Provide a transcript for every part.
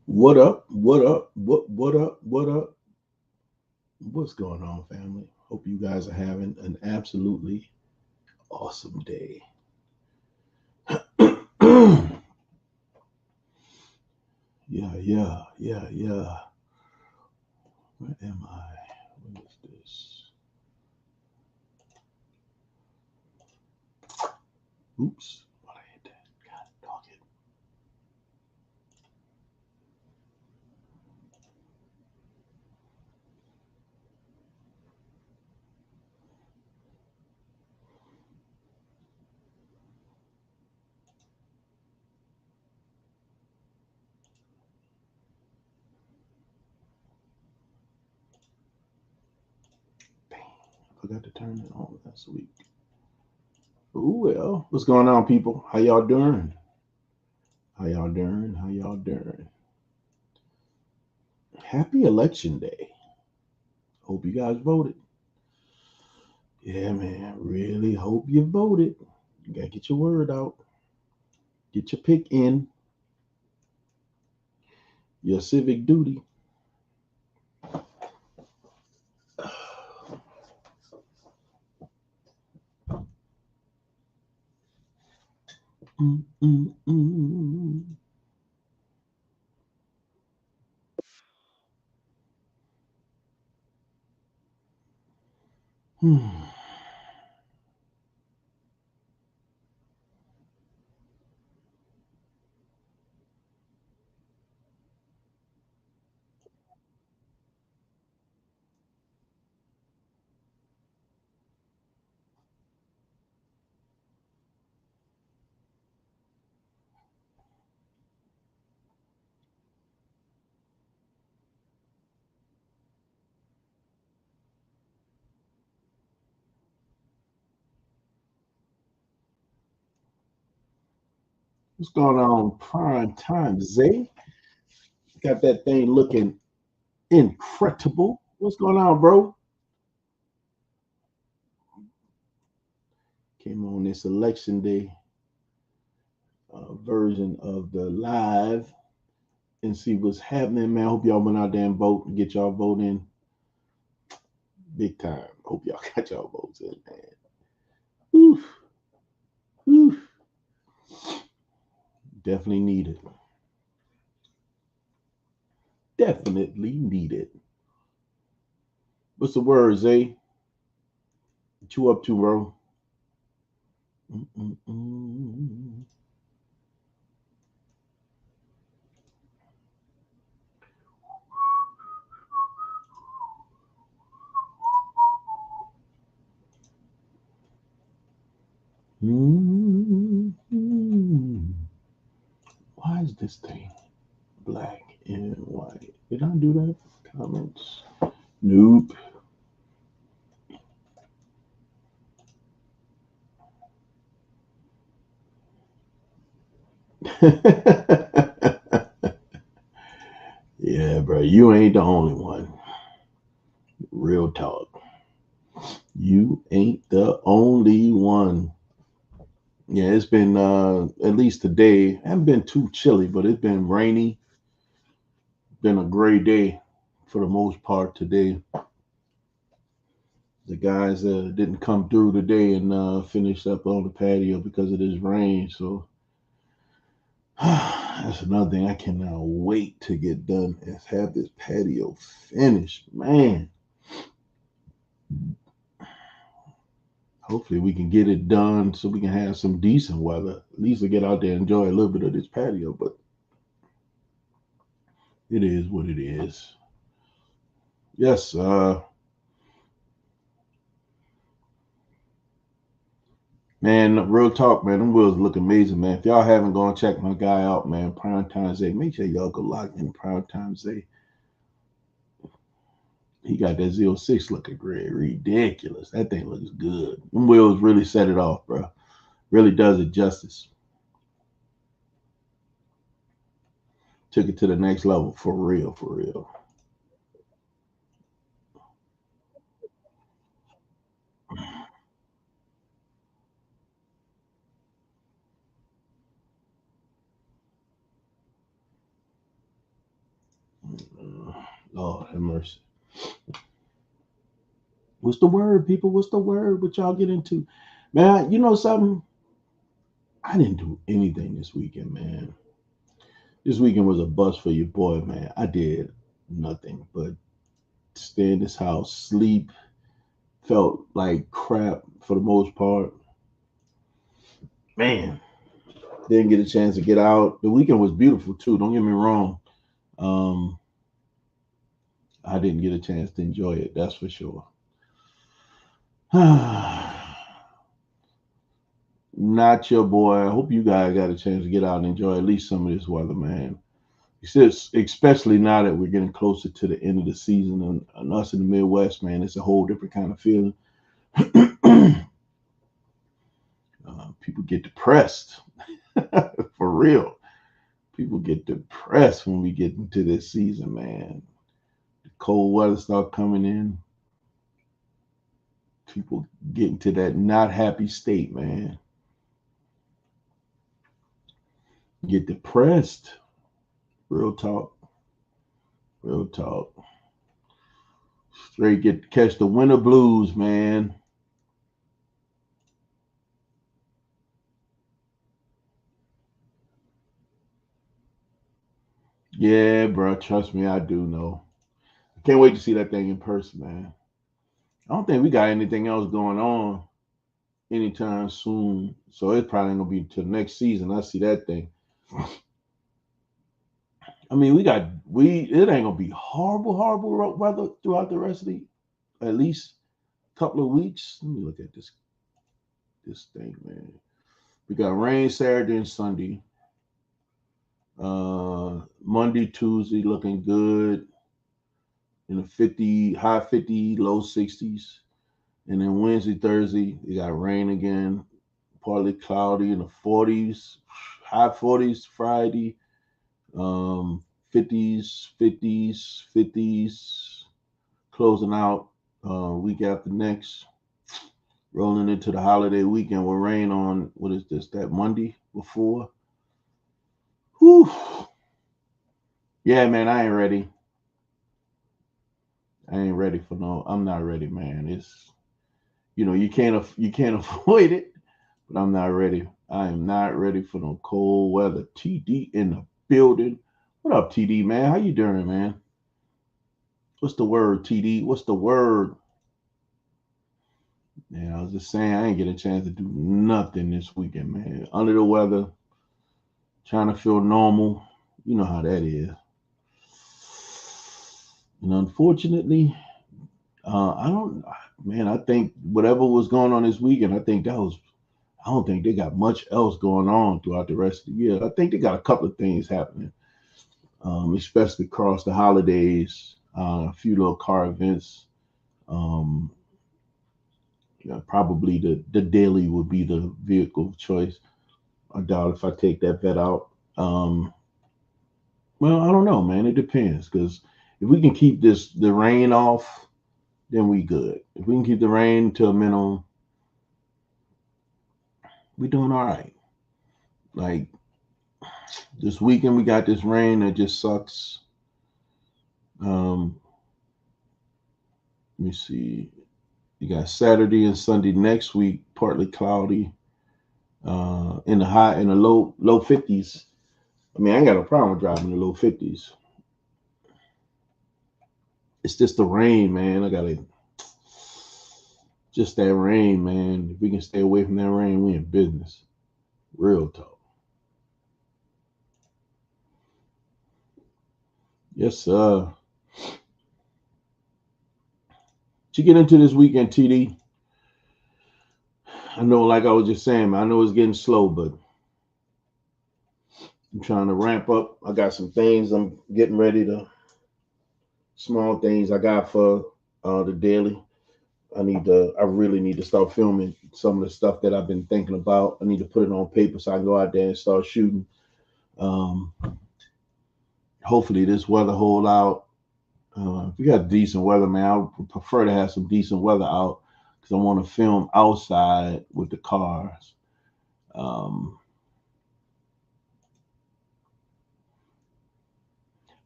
What up? What up? What up? What up? What's going on, family? Hope you guys are having an absolutely awesome day. Yeah. Where am I? What is this? Oops. What I hit that? God dog it. Dang. I forgot to turn it on last week. Ooh, well. What's going on, people? How y'all doing? How y'all doing? How y'all doing? Happy Election Day. Hope you guys voted. Yeah, man. Really hope you voted. You gotta get your word out. Get your pick in. Your civic duty. Mm, mm, mm. Hmm. What's going on, prime time, Zay? Got that thing looking incredible. What's going on, bro? Came on this election day version of the live and see what's happening, man. Hope y'all went out there and vote and get y'all vote in big time. Hope y'all got y'all votes in, man. Oof, oof. Definitely needed. Definitely needed. What's the word, Zay? What you up to, bro? Mm-mm-mm. Mm-mm. Why is this thing black and white? Did I do that? Comments? Nope. Yeah, bro, you ain't the only one. Real talk. You ain't the only one. Yeah, it's been at least today. Haven't been too chilly, but it's been rainy. Been a gray day for the most part today. The guys didn't come through today and finish up on the patio because of this rain. So that's another thing I cannot wait to get done is have this patio finished. Man, hopefully we can get it done so we can have some decent weather. At least to get out there and enjoy a little bit of this patio. But it is what it is. Yes, man, real talk, man. Them wheels look amazing, man. If y'all haven't gone check my guy out, man, Prime Time Zay, make sure y'all go lock in Prime Time Zay. He got that Z06 looking great, ridiculous. That thing looks good. Them wheels really set it off, bro. Really does it justice. Took it to the next level for real, for real. Lord have mercy. What's the word, people? What's the word? What y'all get into? Man, you know something? I didn't do anything this weekend, man. This weekend was a bust for your boy, man. I did nothing but stay in this house, sleep, felt like crap for the most part. Man, didn't get a chance to get out. The weekend was beautiful too. Don't get me wrong. Um, I didn't get a chance to enjoy it. That's for sure. Not your boy. I hope you guys got a chance to get out and enjoy at least some of this weather, man. Especially now that we're getting closer to the end of the season, and us in the Midwest, man, it's a whole different kind of feeling. People get depressed for real. People get depressed when we get into this season, man. The cold weather start coming in. People get into that not happy state, man. Get depressed. Real talk. Real talk. Straight catch the winter blues, man. Yeah, bro. Trust me, I do know. I can't wait to see that thing in person, man. I don't think we got anything else going on anytime soon. So it's probably gonna be till next season. I see that thing. I mean, it ain't gonna be horrible weather throughout the rest of the at least couple of weeks. Let me look at this thing, man. We got rain Saturday and Sunday. Monday, Tuesday looking good in the 50, high 50, low 60s. And then Wednesday, Thursday, you got rain again, partly cloudy in the 40s, high 40s Friday, 50s, 50s, 50s, closing out week after next, rolling into the holiday weekend with rain on, what is this, that Monday before? Whew. Yeah, man, I ain't ready. I ain't ready for no. I'm not ready, man. It's you can't avoid it, but I'm not ready. I am not ready for no cold weather. TD in the building. What up, TD man? How you doing, man? What's the word, TD? What's the word? Man, I was just saying I ain't get a chance to do nothing this weekend, man. Under the weather, trying to feel normal. You know how that is. And unfortunately, I don't. Man, I think whatever was going on this weekend, I think that was. I don't think they got much else going on throughout the rest of the year. I think they got a couple of things happening, especially across the holidays. A few little car events. Um, probably the daily would be the vehicle of choice. I doubt if I take that bet out. Um, well, I don't know, man. It depends because if we can keep the rain off, then we good. If we can keep the rain to a minimum, we doing all right. Like this weekend, we got this rain that just sucks. Um, let me see. You got Saturday and Sunday next week, partly cloudy. In the low 50s. I mean, I ain't got a problem with driving in the low 50s. It's just the rain, man. I gotta just that rain, man. If we can stay away from that rain, we in business. Real talk. Yes, sir. To get into this weekend, TD. I know, like I was just saying, man, I know it's getting slow, but I'm trying to ramp up. I got some things I'm getting ready to, small things I got for the daily. I really need to start filming some of the stuff that I've been thinking about. I need to put it on paper so I can go out there and start shooting. Um, Hopefully this weather hold out. If we got decent weather, man, I would prefer to have some decent weather out because I want to film outside with the cars. Um,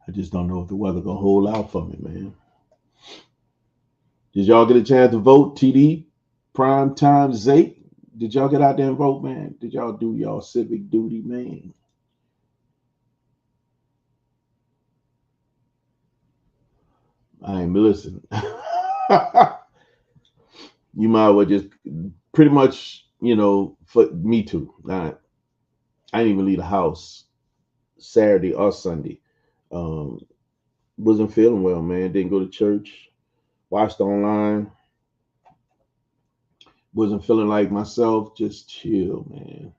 I just don't know if the weather gonna hold out for me, man. Did y'all get a chance to vote? TD, Prime Time, Zake. Did y'all get out there and vote, man? Did y'all do y'all civic duty, man? I ain't listen. You might as well just pretty much, for me too. I didn't even leave the house Saturday or Sunday. Um, wasn't feeling well, man. Didn't go to church. Watched online. Wasn't feeling like myself. Just chill, man.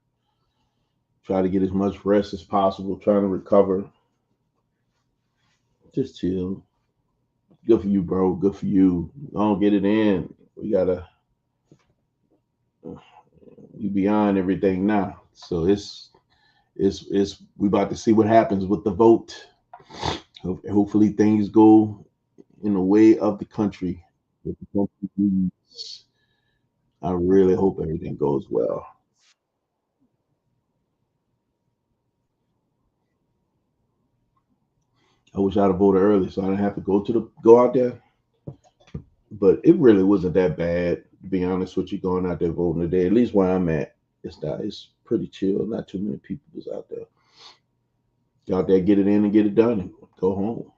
Try to get as much rest as possible. Trying to recover. Just chill. Good for you, bro. Good for you. Don't get it in. We gotta. We beyond everything now. So it's we about to see what happens with the vote. Hopefully things go in the way of the country. With the country needs. I really hope everything goes well. I wish I'd have voted early so I didn't have to go out there. But it really wasn't that bad, to be honest with you, going out there voting today. At least where I'm at, it's pretty chill. Not too many people was out there. Go out there, get it in and get it done, and go home.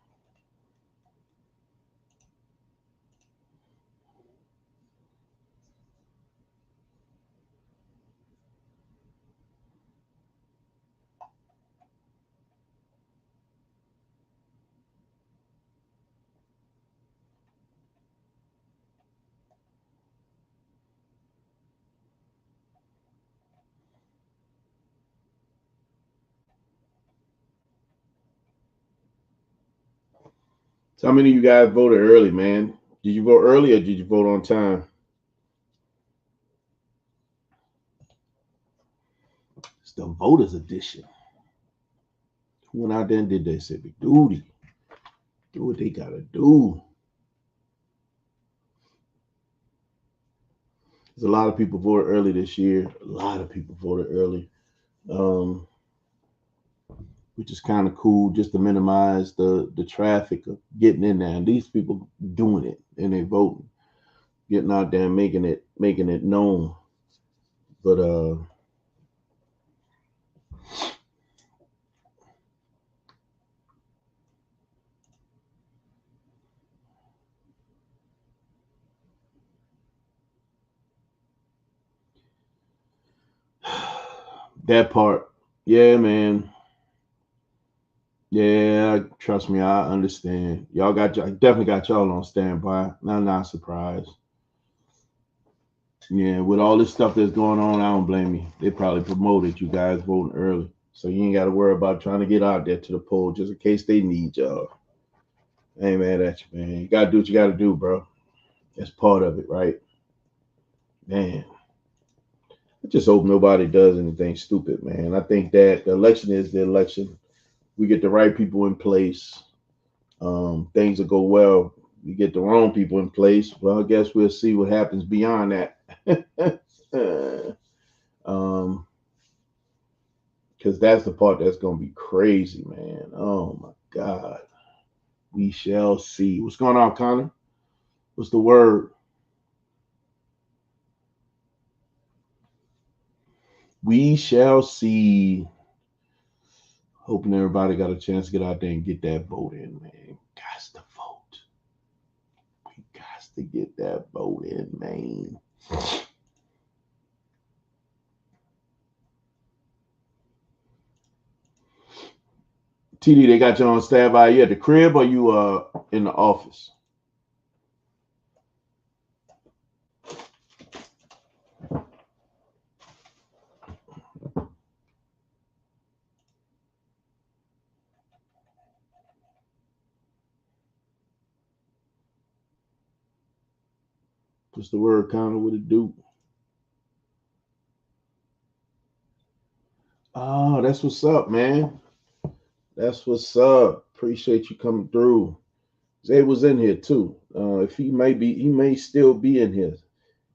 So how many of you guys voted early, man? Did you vote early or did you vote on time? It's the voters edition. Who went out there and did their civic duty? Do what they gotta do. There's a lot of people voted early this year. A lot of people voted early, um, which is kind of cool, just to minimize the traffic of getting in there. And these people doing it and they voting, getting out there and making it known. But that part, yeah, man. Yeah, trust me, I understand. I definitely got y'all on standby. Not surprised. Yeah, with all this stuff that's going on, I don't blame you. They probably promoted you guys voting early. So you ain't got to worry about trying to get out there to the poll just in case they need y'all. I ain't mad at you, man. You got to do what you got to do, bro. That's part of it, right? Man, I just hope nobody does anything stupid, man. I think that the election is the election. We get the right people in place. Things will go well. You get the wrong people in place. Well, I guess we'll see what happens beyond that. um, because that's the part that's gonna be crazy, man. Oh my God, we shall see. What's going on, Connor? What's the word? We shall see. Hoping everybody got a chance to get out there and get that vote in, man. Got to vote. We got to get that vote in, man. TD, they got you on standby. You at the crib or you in the office? What's the word, Connor? What it do? Oh, that's what's up, man. That's what's up. Appreciate you coming through. Zay was in here too. If he may still be in here.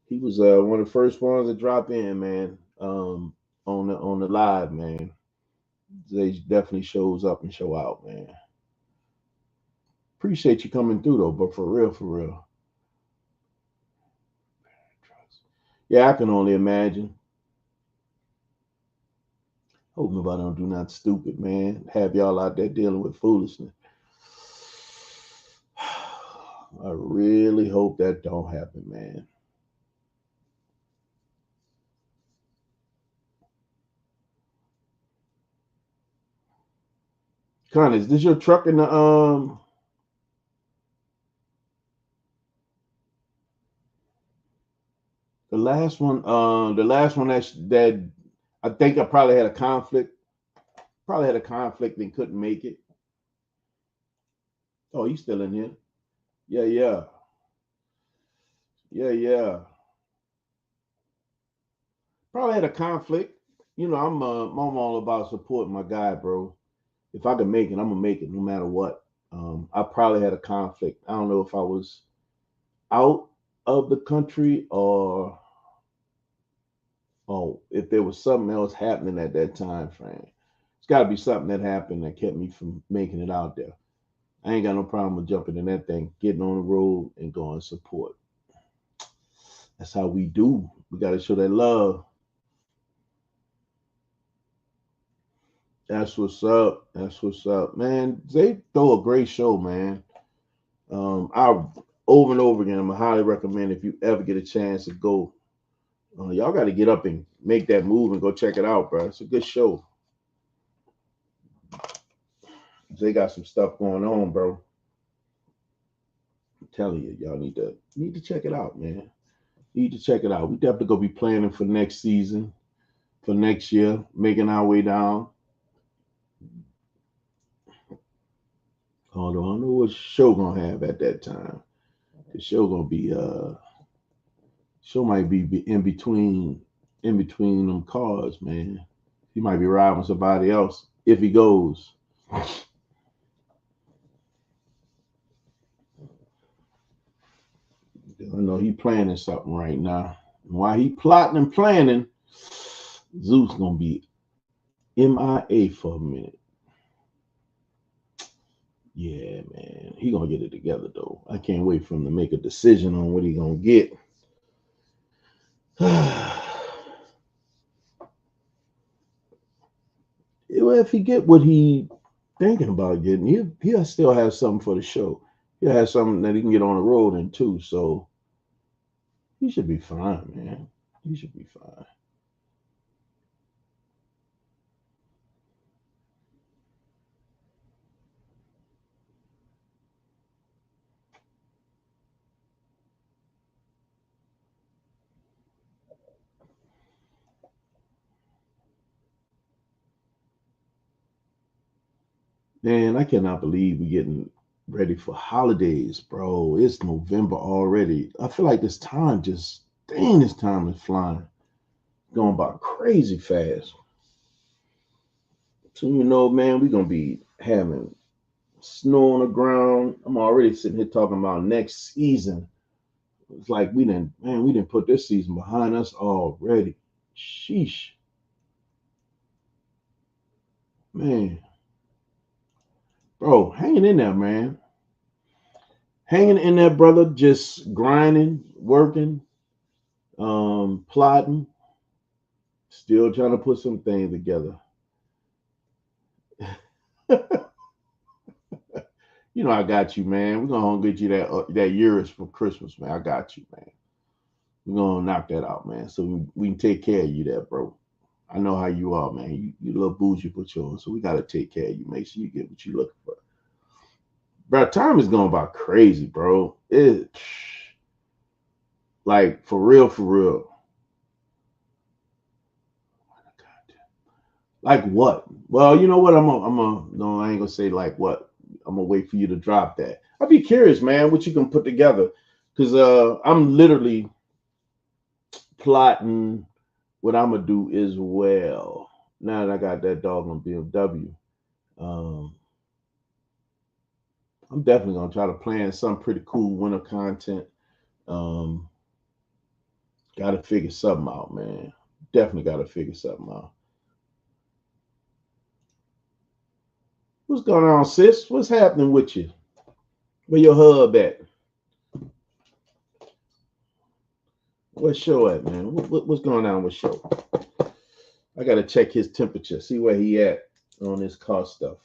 He was one of the first ones to drop in, man. On the live, man. Zay definitely shows up and show out, man. Appreciate you coming through though, but for real, for real. Yeah, I can only imagine. Hope nobody don't do nothing stupid, man. Have y'all out there dealing with foolishness. I really hope that don't happen, man. Connie, is this your truck in the last one that I think I probably had a conflict. Probably had a conflict and couldn't make it. Oh, he's still in here. Yeah, yeah. Yeah, yeah. Probably had a conflict. You know, I'm all about supporting my guy, bro. If I can make it, I'm gonna make it no matter what. I probably had a conflict. I don't know if I was out of the country or if there was something else happening at that time frame. It's got to be something that happened that kept me from making it out there. I ain't got no problem with jumping in that thing, getting on the road, and going support. That's how we do. We got to show that love. That's what's up. That's what's up, man. They throw a great show, man. I over and over again. I'm gonna highly recommend if you ever get a chance to go. Y'all got to get up and make that move and go check it out, bro. It's a good show. They got some stuff going on, bro. I'm telling you, y'all need to check it out, man. Need to check it out. We definitely gonna be planning for next season, for next year, making our way down. Although I don't know what show gonna have at that time. The show gonna be show might be in between them cars, man. He might be riding with somebody else if he goes. I know he planning something right now. And while he plotting and planning, Zeus gonna be MIA for a minute. Yeah, man. He gonna get it together though. I can't wait for him to make a decision on what he gonna get. Well, if he get what he thinking about getting, he'll still have something for the show. He'll have something that he can get on the road in too. So he should be fine, man. He should be fine. Man, I cannot believe we're getting ready for holidays, bro. It's November already. I feel like this time is flying, going by crazy fast. So, man, we're going to be having snow on the ground. I'm already sitting here talking about next season. It's like we didn't put this season behind us already. Sheesh, man, bro, hanging in there, man. Hanging in there, brother, just grinding, working, plotting, still trying to put some things together. I got you, man. We're gonna get you that Urus for Christmas, man. I got you, man. We're gonna knock that out, man. So we can take care of you there, bro. I know how you are, man. You a little bougie, but you on, so we gotta take care of you. Make sure you get what you looking for. Bro, time is going by crazy, bro. It like for real, for real. Like what? Well, you know what? No, I ain't gonna say like what. I'm gonna wait for you to drop that. I'd be curious, man, what you can put together, because I'm literally plotting what I'm gonna do as well. Now that I got that dog on BMW, um, I'm definitely gonna try to plan some pretty cool winter content. Um, got to figure something out, man. Definitely got to figure something out. What's going on, sis? What's happening with you? Where your hub at? Where's Show at, man? What's going on with Show? I gotta check his temperature, see where he at on this car stuff.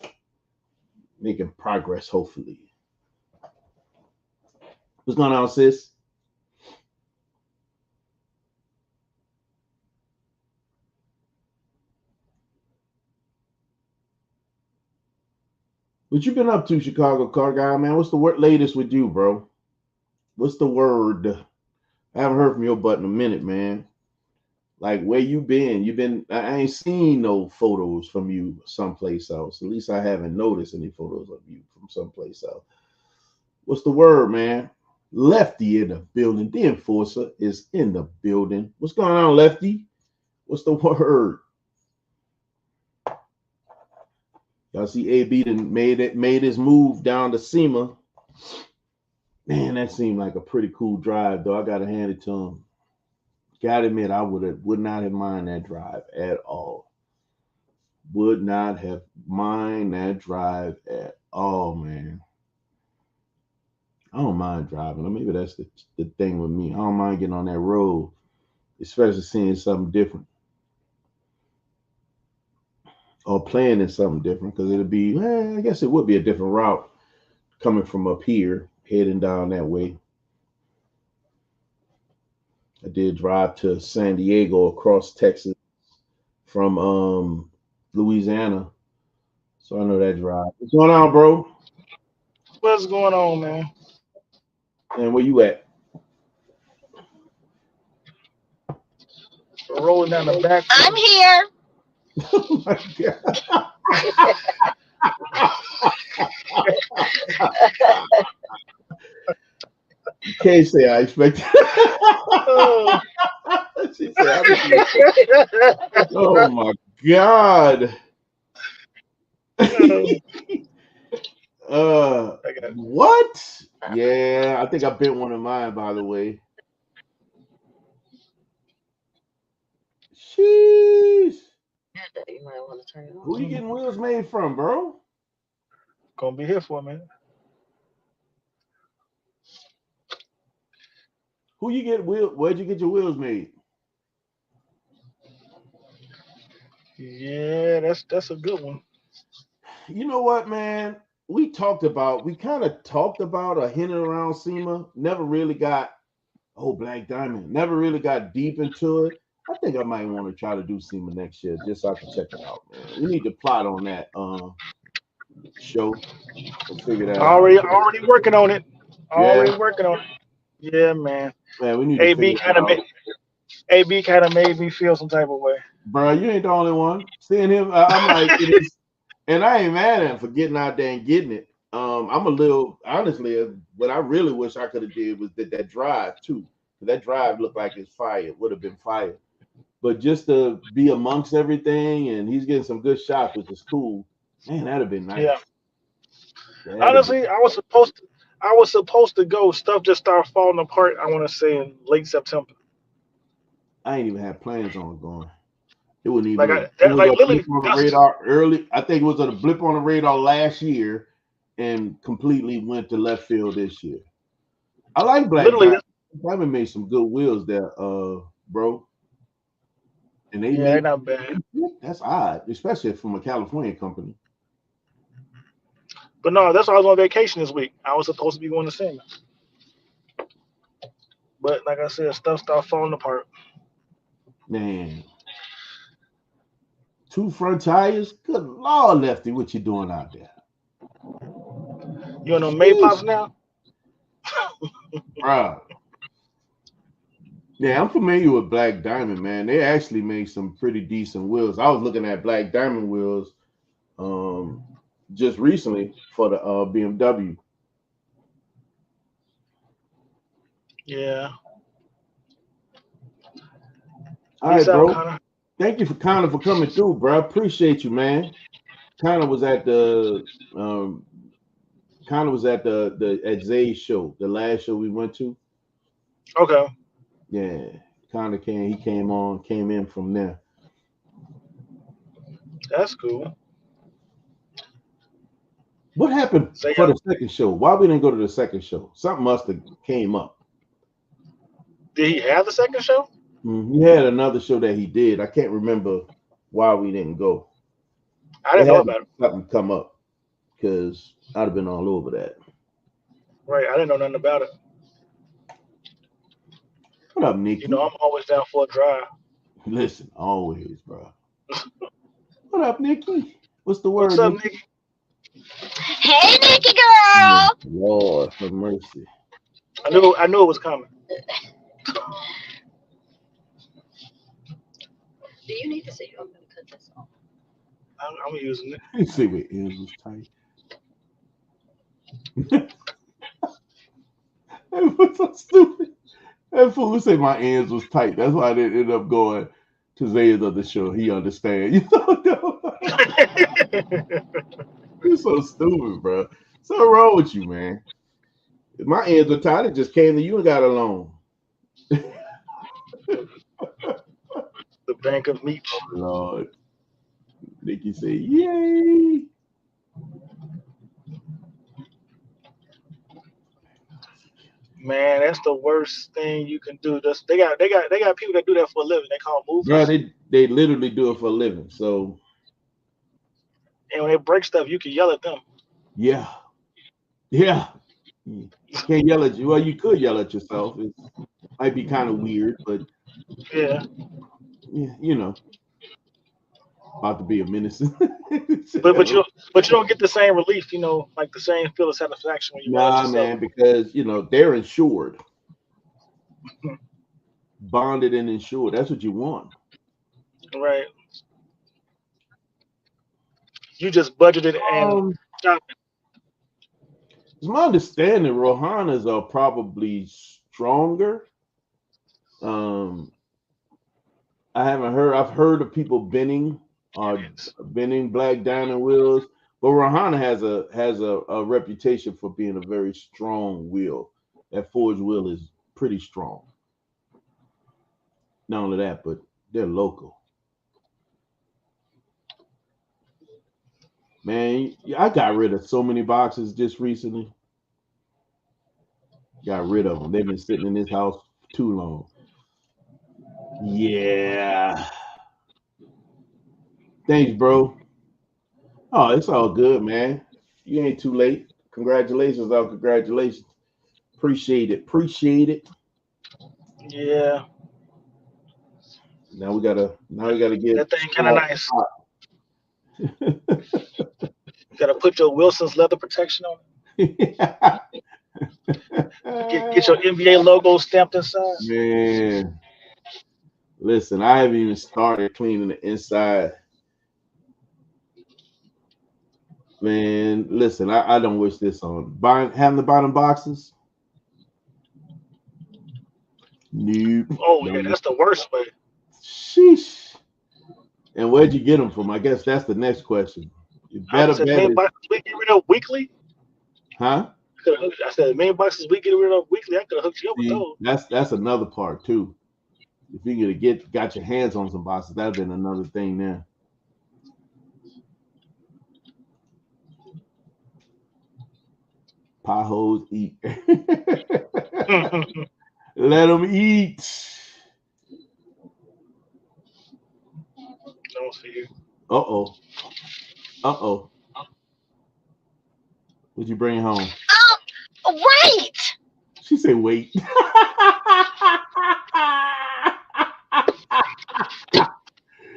Making progress, hopefully. What's going on, sis? What you been up to, Chicago car guy, man? What's the latest with you, bro? What's the word? I haven't heard from your butt in a minute, man. Like, where you been? You been? I ain't seen no photos from you someplace else. At least I haven't noticed any photos of you from someplace else. What's the word, man? Lefty in the building. The enforcer is in the building. What's going on, Lefty? What's the word? Y'all see AB done made his move down to SEMA. Man, that seemed like a pretty cool drive, though. I gotta hand it to him. Gotta admit, I would not have mind that drive at all. Would not have mind that drive at all, man. I don't mind driving. Or maybe that's the thing with me. I don't mind getting on that road, especially seeing something different or playing in something different. Because it'll be, I guess it would be a different route coming from up here, heading down that way. I did drive to San Diego across Texas from Louisiana. So I know that drive. What's going on, bro? What's going on, man? And where you at? Rolling down the back I'm road. here. Oh my god. You can't say I expect. Oh, She said, I'm here. Oh my god. oh, uh, I got what? Yeah, I think I bent one of mine, by the way. Sheesh. You might want to turn it Who off. you getting wheels made from, bro? gonna be here for a minute. Who you get wheel? Where'd you get your wheels made? Yeah, that's a good one. You know what, man? We kind of talked about or hinted around SEMA. Never really got, oh, Black Diamond. Never really got deep into it. I think I might want to try to do SEMA next year just so I can check it out, man. We need to plot on that show and figure that out. Already working on it. Yeah, Already working on it. Yeah, man. man, we need to AB figure kind that of out. made AB kind of made me feel some type of way. Bro, you ain't the only one. Seeing him, I'm like, it is, and I ain't mad at him for getting out there and getting it. I'm a little honestly. What I really wish I could have did was that drive too. That drive looked like it's fire. It would have been fire. But just to be amongst everything, and he's getting some good shots, which is cool. Man, that'd have been Yeah. nice. That'd have been. Honestly, I was supposed to go. Stuff just started falling apart. I want to say in late September. I ain't even had plans on going. It wasn't Like even a. I It that, was like a blip literally on the that's radar early. I think it was a blip on the radar last year, and completely went to left field this year. I like Black literally Diamond. that's, Diamond made some good wheels there, bro. And they yeah, they're make not bad. that's odd, especially from a California company. But no, that's why I was on vacation this week. I was supposed to be going to sing. But like I said, stuff started falling apart. Man, two front tires. Good lord, Lefty, what you doing out there? You know Sheesh, Maypops now? bro. Yeah, I'm familiar with Black Diamond, man. They actually make some pretty decent wheels. I was looking at Black Diamond wheels um just recently for the BMW. Yeah. All Peace right, out, bro. Connor. Thank you for kind of for coming through, bro. Appreciate you, man. Kind of was at the um kind of was at the at Zay's show, the last show we went to. Okay. Yeah, kind of came. He came in from there. That's cool. What happened So for yeah, the second show? Why we didn't go to the second show? Something must have came up. did he have the second show? He had another show that he did. I can't remember why we didn't go. I It didn't know had about it. something come up because I'd have been all over that. Right, I didn't know nothing about it. What up, Nikki? You know, I'm always down for a drive. Listen, always, bro. What up, Nikki? What's the What's word, up, Nikki? Nikki? Hey, Nikki girl. Lord have mercy. I knew it was coming. Do you need to see? I'm gonna cut this off. I'm using it. You see what ends was tight. That was so stupid. That fool would say my ends was tight. That's why I didn't end up going to Zay's other show. He understand. You know? You're so stupid, bro. What's wrong with you, man? If my ends were tight, it just came to you and got along. The bank of meat. Lord. Nikki said, yay. Man, that's the worst thing you can do. They got people that do that for a living. They call Bro, movies. they literally do it for a living. So And when they break stuff, you can yell at them. yeah. You can't yell at you. Well, you could yell at yourself. It might be kind of weird, but Yeah. yeah, you know, about to be a menace. But you don't get the same relief, like the same feel of satisfaction when you yell at Nah, yourself. man, because they're insured, bonded and insured. That's what you want. Right. You just budgeted and shopping. It's my understanding Rohanas are probably stronger. Um, I haven't heard. I've heard of people bending black diamond wheels, but Rohana has a reputation for being a very strong wheel. That forged wheel is pretty strong. Not only that, but they're local. Man, I got rid of so many boxes just recently. Got rid of them. They've been sitting in this house too long. Yeah. Thanks, bro. Oh, it's all good, man. You ain't too late. Congratulations on congratulations. Appreciate it. Appreciate it. Yeah. Now we gotta get That thing kind of nice. You gotta put your Wilson's leather protection on it. Get your NBA logo stamped inside. Man, listen, I haven't even started cleaning the inside. Man, listen, I don't wish this on. Having the bottom boxes. Nope. Oh yeah, that's the worst way. Sheesh. And where'd you get them from? I guess that's the next question. You better bet main boxes we get rid of weekly. Huh? I said main boxes we get rid of weekly. I could have hooked you up with those. That's another part too. If you could have got your hands on some boxes, that'd been another thing there. Potholes eat. Let them eat. Don't see you. Uh-oh. Uh-oh. What'd you bring home? Wait. She said, wait.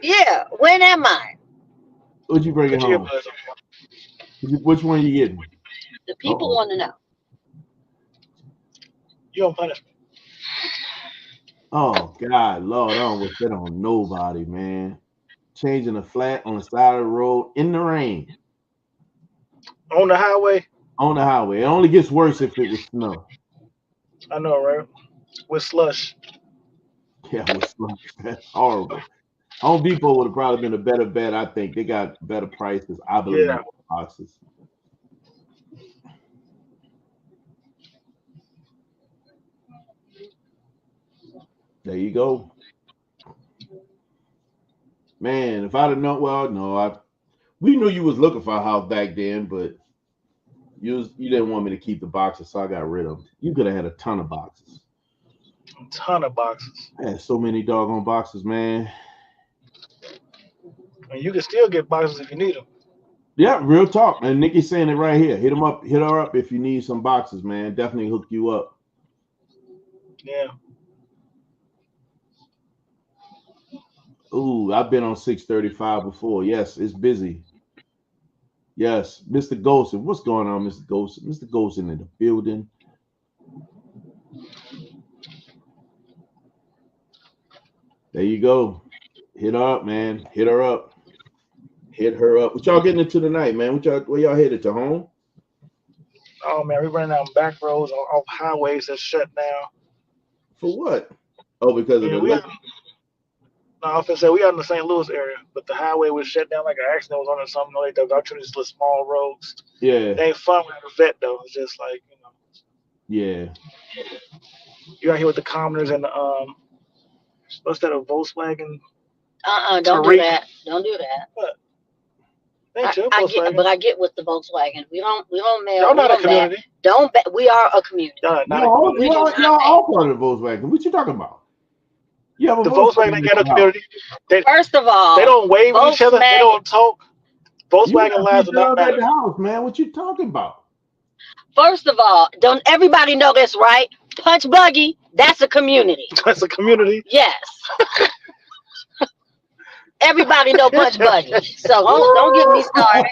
Yeah, when am I? What'd you bring home? Which one you getting? The people want to know. You don't punish me. Oh, God, Lord, I don't wish that on nobody, man. Changing a flat on the side of the road in the rain. On the highway? On the highway. It only gets worse if it was snow. I know, right? With slush. Yeah, with slush. That's horrible. Home Depot would have probably been a better bet, I think. They got better prices, I believe, boxes. There you go. Man, if I'd have known, well, no, we knew you was looking for a house back then, but You didn't want me to keep the boxes, so I got rid of them. You could have had a ton of boxes. A ton of boxes. I had so many doggone boxes, man. And you can still get boxes if you need them. Yeah, real talk. And Nikki's saying it right here. Hit her up if you need some boxes, man. Definitely hook you up. Yeah. Ooh, I've been on 635 before. Yes, it's busy. Yes, Mr. Ghost. What's going on, Mr. Ghost? Mr. Ghost in the building. There you go. Hit her up, man. Hit her up. Hit her up. What y'all getting into tonight, man? Where y'all headed to home? Oh man, we running down back roads off highways that's shut down. For what? Oh, because of Yeah, the no, I was gonna say we out in the St. Louis area, but the highway was shut down like an accident was on or something. Like they got through these little small roads. Yeah. They ain't fun with the vet though. It's just like, you know. Yeah. You out here with the commoners and the what's that, a Volkswagen? Don't do Tariq. that. Don't do that. What? Ain't you, I Volkswagen? get, but I get with the Volkswagen. We don't mail. Y'all We not a don't mail. community. We are a community. Y'all not a No, community. y'all all part of the Volkswagen. What you talking about? You have a The Volkswagen ain't got no community. First of all, They don't wave at each other. They Volkswagen- don't talk. You Volkswagen got lives are not at the matter. house, man. What you talking about? First of all, don't everybody know this, right? Punch Buggy, that's a community. That's a community. Yes. Everybody know Punch Buggy. So don't get me started.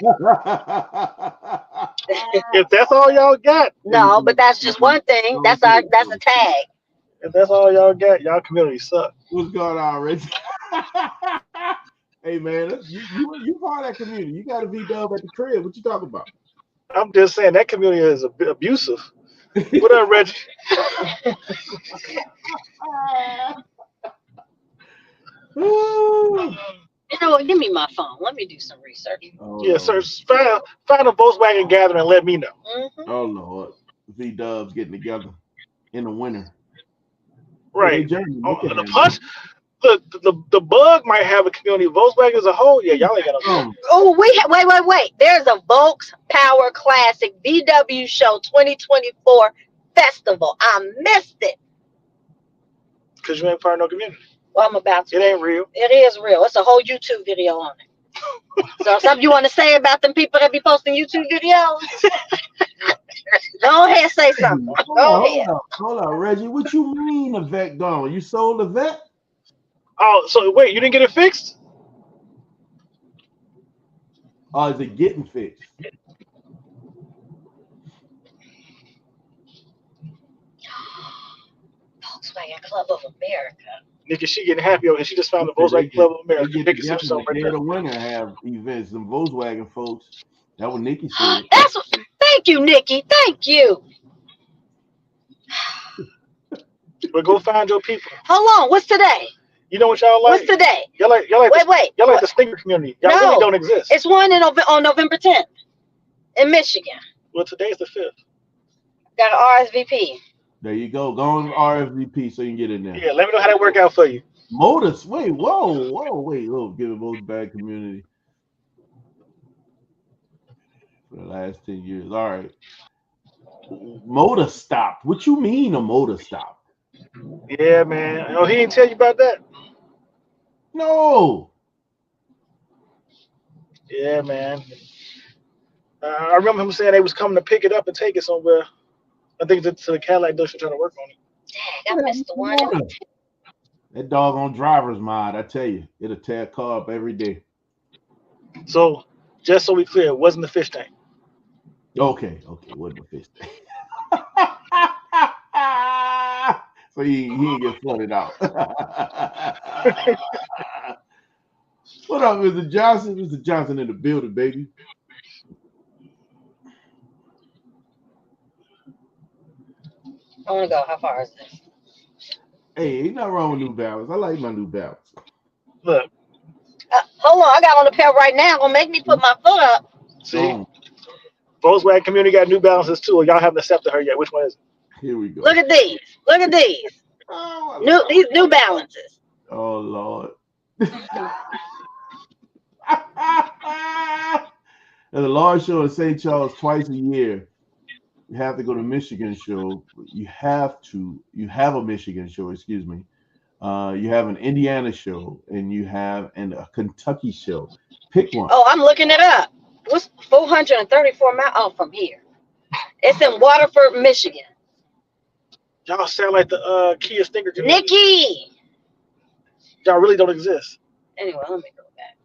If that's all y'all got, No, but that's just one thing. That's a tag. if that's all y'all got, y'all community suck. What's going on, Rich? Hey, man, you part of that community. You got to be dub at the crib. What you talking about? I'm just saying that community is a bit abusive. What up, Reggie? You know what? Give me my phone. Let me do some research. Oh, Yeah, Lord. sir. Find a Volkswagen gathering and let me know. Mm-hmm. Oh, Lord. V Dubs getting together in the winter. Right. Hey, Jeremy, Oh, look at the him. punch. The bug might have a community. Volkswagen as a whole, yeah, y'all ain't got no. Oh, wait. There's a Volks Power Classic VW Show 2024 Festival. I missed it. Because you ain't part of no community. Well, I'm about to. It ain't real. It is real. It's a whole YouTube video on it. So something you want to say about them people that be posting YouTube videos? Go ahead, say something. Go ahead. Hold on, Reggie. What you mean the vet gone? You sold the vet? Oh, so wait, you didn't get it fixed? Or is it getting fixed? Volkswagen Club of America. Nigga, she getting happy over here. She just found the Volkswagen Club of America. They Nigga, get something right together. there. The winter have events. Some Volkswagen folks. That's what Nikki said. Thank you, Nikki. Thank you. But go find your people. Hold on. What's today? You know what y'all like? What's today? Y'all like Wait. y'all like the stinker community. Y'all No. really don't exist. It's one on November 10th in Michigan. Well, today's the 5th. Got an RSVP. There you go. Go on RSVP so you can get in there. Yeah, let me know how that work out for you. Motors. Wait, whoa. Give it most bad community for the last 10 years. All right. Motor stopped. What you mean a motor stopped? Yeah, man. Oh, he didn't tell you about that? No. Yeah, man. I remember him saying they was coming to pick it up and take it somewhere. I think it's to the Cadillac dealership trying to work on it. Dang, I missed the one. That doggone driver's mod, I tell you, it'll tear a car up every day. So, just so we clear, it wasn't the fish tank. Okay, what the fish tank? So he didn't get flooded out. What up, Mr. Johnson? Mr. Johnson in the building, baby. I want to go. How far is this? Hey, ain't nothing wrong with New Balance. I like my New Balance. Look, Hold on. I got on the pair right now. Gonna make me put my foot up. see? Volkswagen community got New Balances too. Y'all haven't accepted her yet. Which one is it? Here we go. Look at these. Oh, These New Balances. oh Lord. There's a large show in St. Charles twice a year. You have to go to Michigan show. You have a Michigan show, excuse me. You have an Indiana show, and you have a Kentucky show. Pick one. Oh, I'm looking it up. What's 434 miles? Oh, from here. It's in Waterford, Michigan. Y'all sound like the Kia Stinger community. Nikki. Y'all really don't exist. Anyway, let me go back.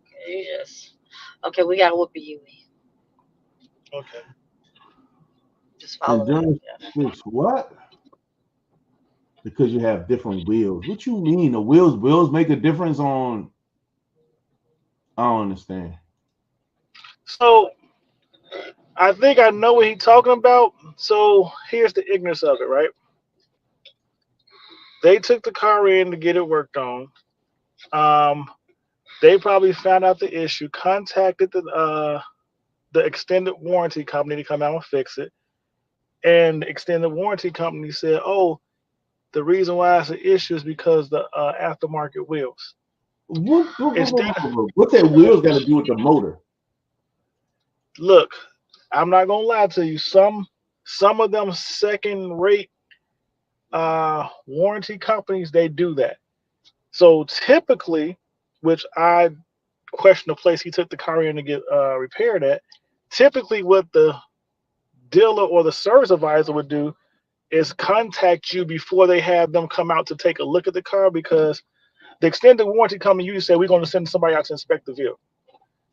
Okay, we got to whoop you. Okay. Just follow me. What? Because you have different wheels. What you mean? The wheels make a difference on? I don't understand. So I think I know what he's talking about. So here's the ignorance of it, right? They took the car in to get it worked on. They probably found out the issue, contacted the extended warranty company to come out and fix it. And the extended warranty company said, oh, the reason why it's an issue is because the aftermarket wheels. What that wheels got to do with the motor? Look, I'm not gonna lie to you. Some of them second-rate warranty companies, they do that. So typically, which I question the place he took the car in to get repaired at, typically what the dealer or the service advisor would do is contact you before they have them come out to take a look at the car, because the extended warranty company usually say we're going to send somebody out to inspect the vehicle.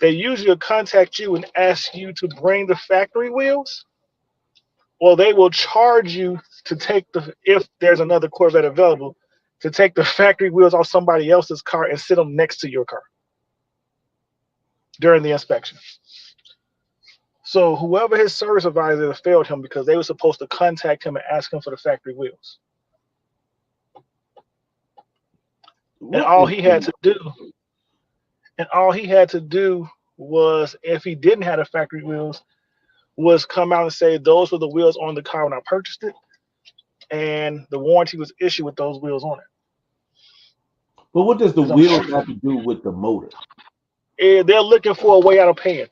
They usually will contact you and ask you to bring the factory wheels, or they will charge you to take if there's another Corvette available, to take the factory wheels off somebody else's car and sit them next to your car during the inspection. So whoever his service advisor failed him because they were supposed to contact him and ask him for the factory wheels. And all he had to do was, if he didn't have the factory wheels, was come out and say those were the wheels on the car when I purchased it, and the warranty was issued with those wheels on it. But what does the wheels have to do with the motor? They're looking for a way out of paying.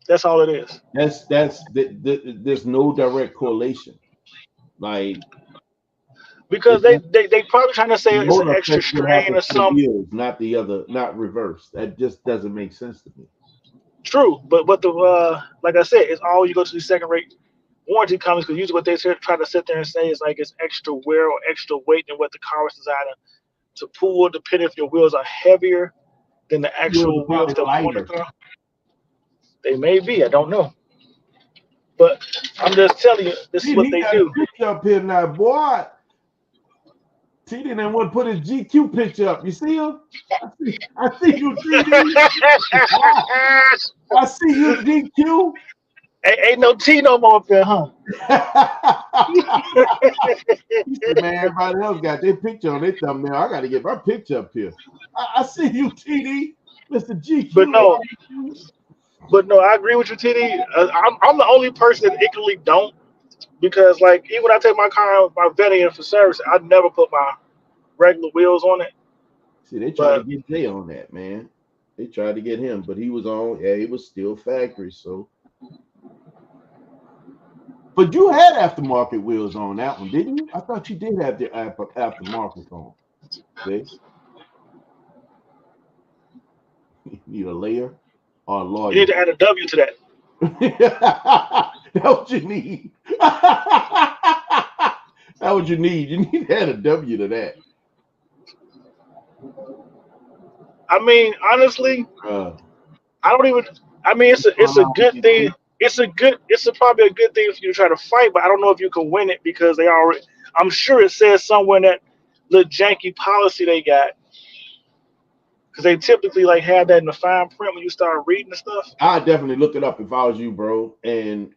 That's all it is. There's no direct correlation. Like, because they probably trying to say it's an extra strain or something. Wheels, not the other, not reverse. That just doesn't make sense to me. True, but the like I said, it's all you go to the second-rate warranty companies, because usually what they try to sit there and say is like it's extra wear or extra weight than what the car was designed to pull, depending if your wheels are heavier than the actual wheels that on the car. They may be, I don't know. But I'm just telling you, this is what they do. Picture up here now, boy. TD didn't want to put his GQ picture up. You see him? I see you, TD. I see you, GQ. Ain't no T no more up there, huh? Man, everybody else got their picture on their thumbnail. I got to get my picture up here. I see you, TD, Mr. GQ. But no, I agree with you, TD. I'm the only person that equally don't, because like even when I take my car, my Vette in for service, I never put my regular wheels on it. See, they tried to get Jay on that, man. They tried to get him, but he was on. Yeah, he was still factory. So, but you had aftermarket wheels on that one, didn't you? I thought you did have the aftermarket on. See? You need a layer or a lawyer. You need to add a W to that. That's what you need. That's what you need. You need to add a W to that. I mean, honestly, I don't even. I mean, it's a good thing. It's probably a good thing if you try to fight, but I don't know if you can win it, because they already. I'm sure it says somewhere in that little janky policy they got, because they typically like have that in the fine print when you start reading the stuff. I'd definitely look it up if I was you, bro. And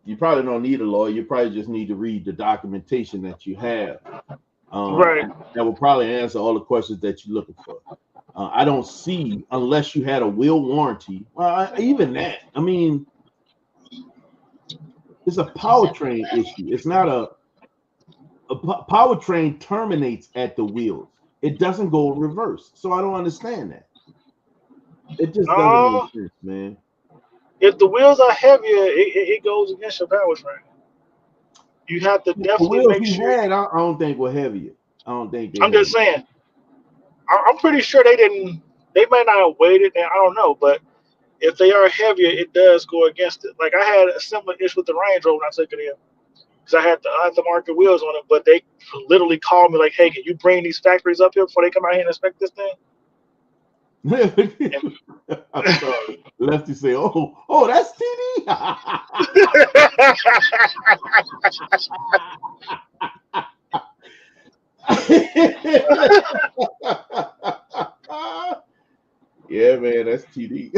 you probably don't need a lawyer. You probably just need to read the documentation that you have. Right. That will probably answer all the questions that you're looking for. I don't see, unless you had a wheel warranty. Even that. I mean, it's a powertrain issue. It's not a powertrain terminates at the wheels. It doesn't go reverse. So I don't understand that. It just doesn't make sense, man. If the wheels are heavier, it goes against your powertrain. You have to The definitely wheels make he sure. had, I don't think were heavier. I don't think they. I'm just saying. I'm pretty sure they didn't. They might not have weighed it. I don't know, but if they are heavier, it does go against it. Like I had a similar issue with the Range Rover when I took it in, because I had the aftermarket wheels on it, but they literally called me like, "Hey, can you bring these factories up here before they come out here and inspect this thing?" I'm sorry. Lefty say, "Oh, that's TD." Yeah, man, that's TD.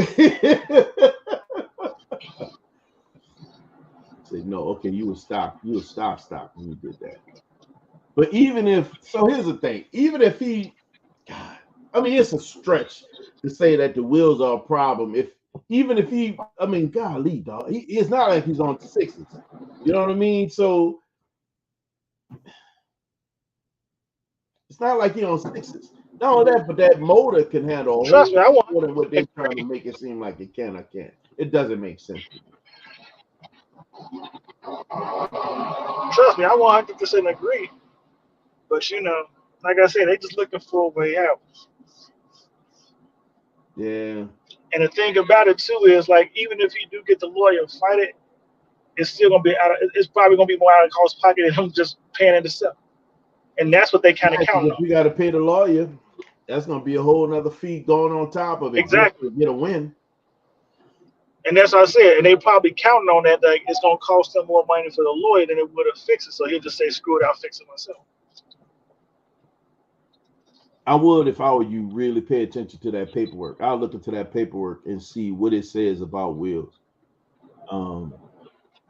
Say no, okay, you were stock when you did that. But even if so, here's the thing: even if he, God, I mean, it's a stretch to say that the wheels are a problem. Even if he, I mean, golly, dog, it's not like he's on sixes. You know what I mean? So it's not like he's on sixes. Not only that, but that motor can handle a Trust me, I whole want. more than what they're trying to make it seem like it can or can't. It doesn't make sense to me. Trust me, I 100% agree. But like I said, they just looking for a way out. Yeah. And the thing about it too is, like, even if you do get the lawyer and fight it, it's still gonna be out. It's probably gonna be more out of cost pocket than him just paying it himself. And that's what they kind of Yeah, 'cause count if on. you got to pay the lawyer, that's going to be a whole nother fee going on top of it just Exactly. to get a win. And that's what I said. And they probably counting on that. Like it's gonna cost them more money for the lawyer than it would have fixed it. So he'll just say, "Screw it, I'll fix it myself." I would, if I were you, really pay attention to that paperwork. I'll look into that paperwork and see what it says about wheels.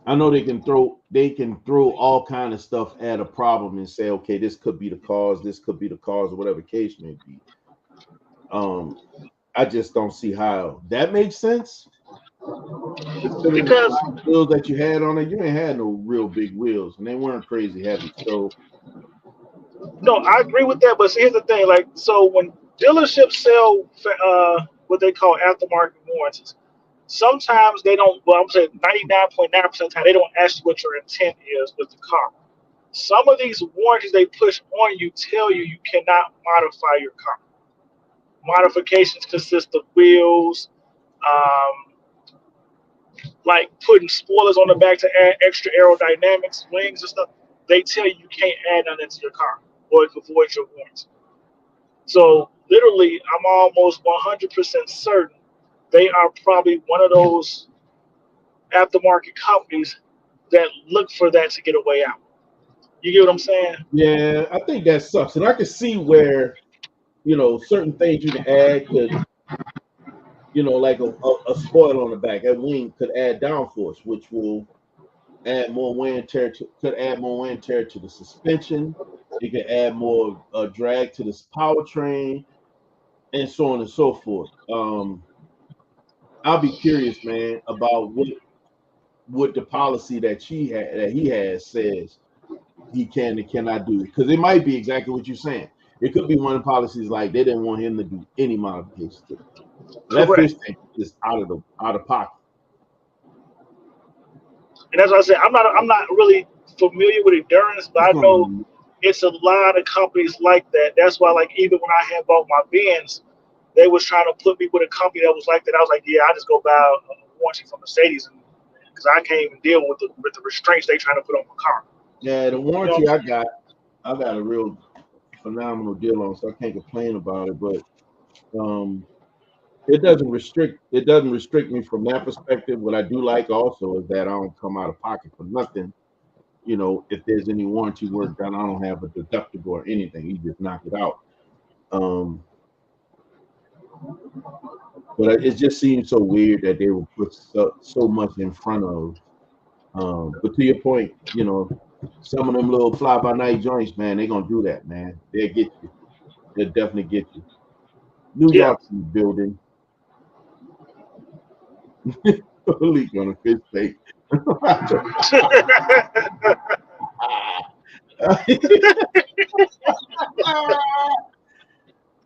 I know they can throw all kind of stuff at a problem and say, okay, this could be the cause, or whatever case may be. I just don't see how that makes sense. Considering Because the wheels that you had on it, you ain't had no real big wheels, and they weren't crazy heavy. So no, I agree with that. But see, here's the thing: like, so when dealerships sell what they call aftermarket warranties, sometimes they don't. Well, I'm saying 99.9% of the time they don't ask you what your intent is with the car. Some of these warranties they push on you tell you you cannot modify your car. Modifications consist of wheels, um, like putting spoilers on the back to add extra aerodynamics, wings and stuff. They tell you you can't add nothing to your car or it avoid your warranty. So literally, I'm almost 100% certain they are probably one of those aftermarket companies that look for that to get a way out. You get what I'm saying? yeah, I think that sucks, and I can see where certain things you can add could, like a spoiler on the back. That wing could add downforce, which will add more wear and tear to the suspension. It can add more drag to this powertrain, and so on and so forth. I'll be curious, man, about what the policy that he has says he can and cannot do, because it might be exactly what you're saying. It could be one of the policies like they didn't want him to do any modifications to it. That fish Correct. tank is out of pocket. And that's what I said. I'm not really familiar with endurance, but It's I know gonna it's a lot of companies like that. That's why, like, even when I had bought my Benz, they was trying to put me with a company that was like that. I was like, yeah, I just go buy a warranty from Mercedes, because I can't even deal with the restraints they trying to put on my car. yeah, the You know what warranty I'm saying? I got a real phenomenal deal on, so I can't complain about it. But it doesn't restrict me from that perspective. What I do like also is that I don't come out of pocket for nothing. If there's any warranty work done, I don't have a deductible or anything. You just knock it out. But it just seems so weird that they would put so much in front of. But to your point, some of them little fly by night joints, man, they're gonna do that, man. They'll get you. They'll definitely get you. New Yeah. York building. Leak on a fish tank.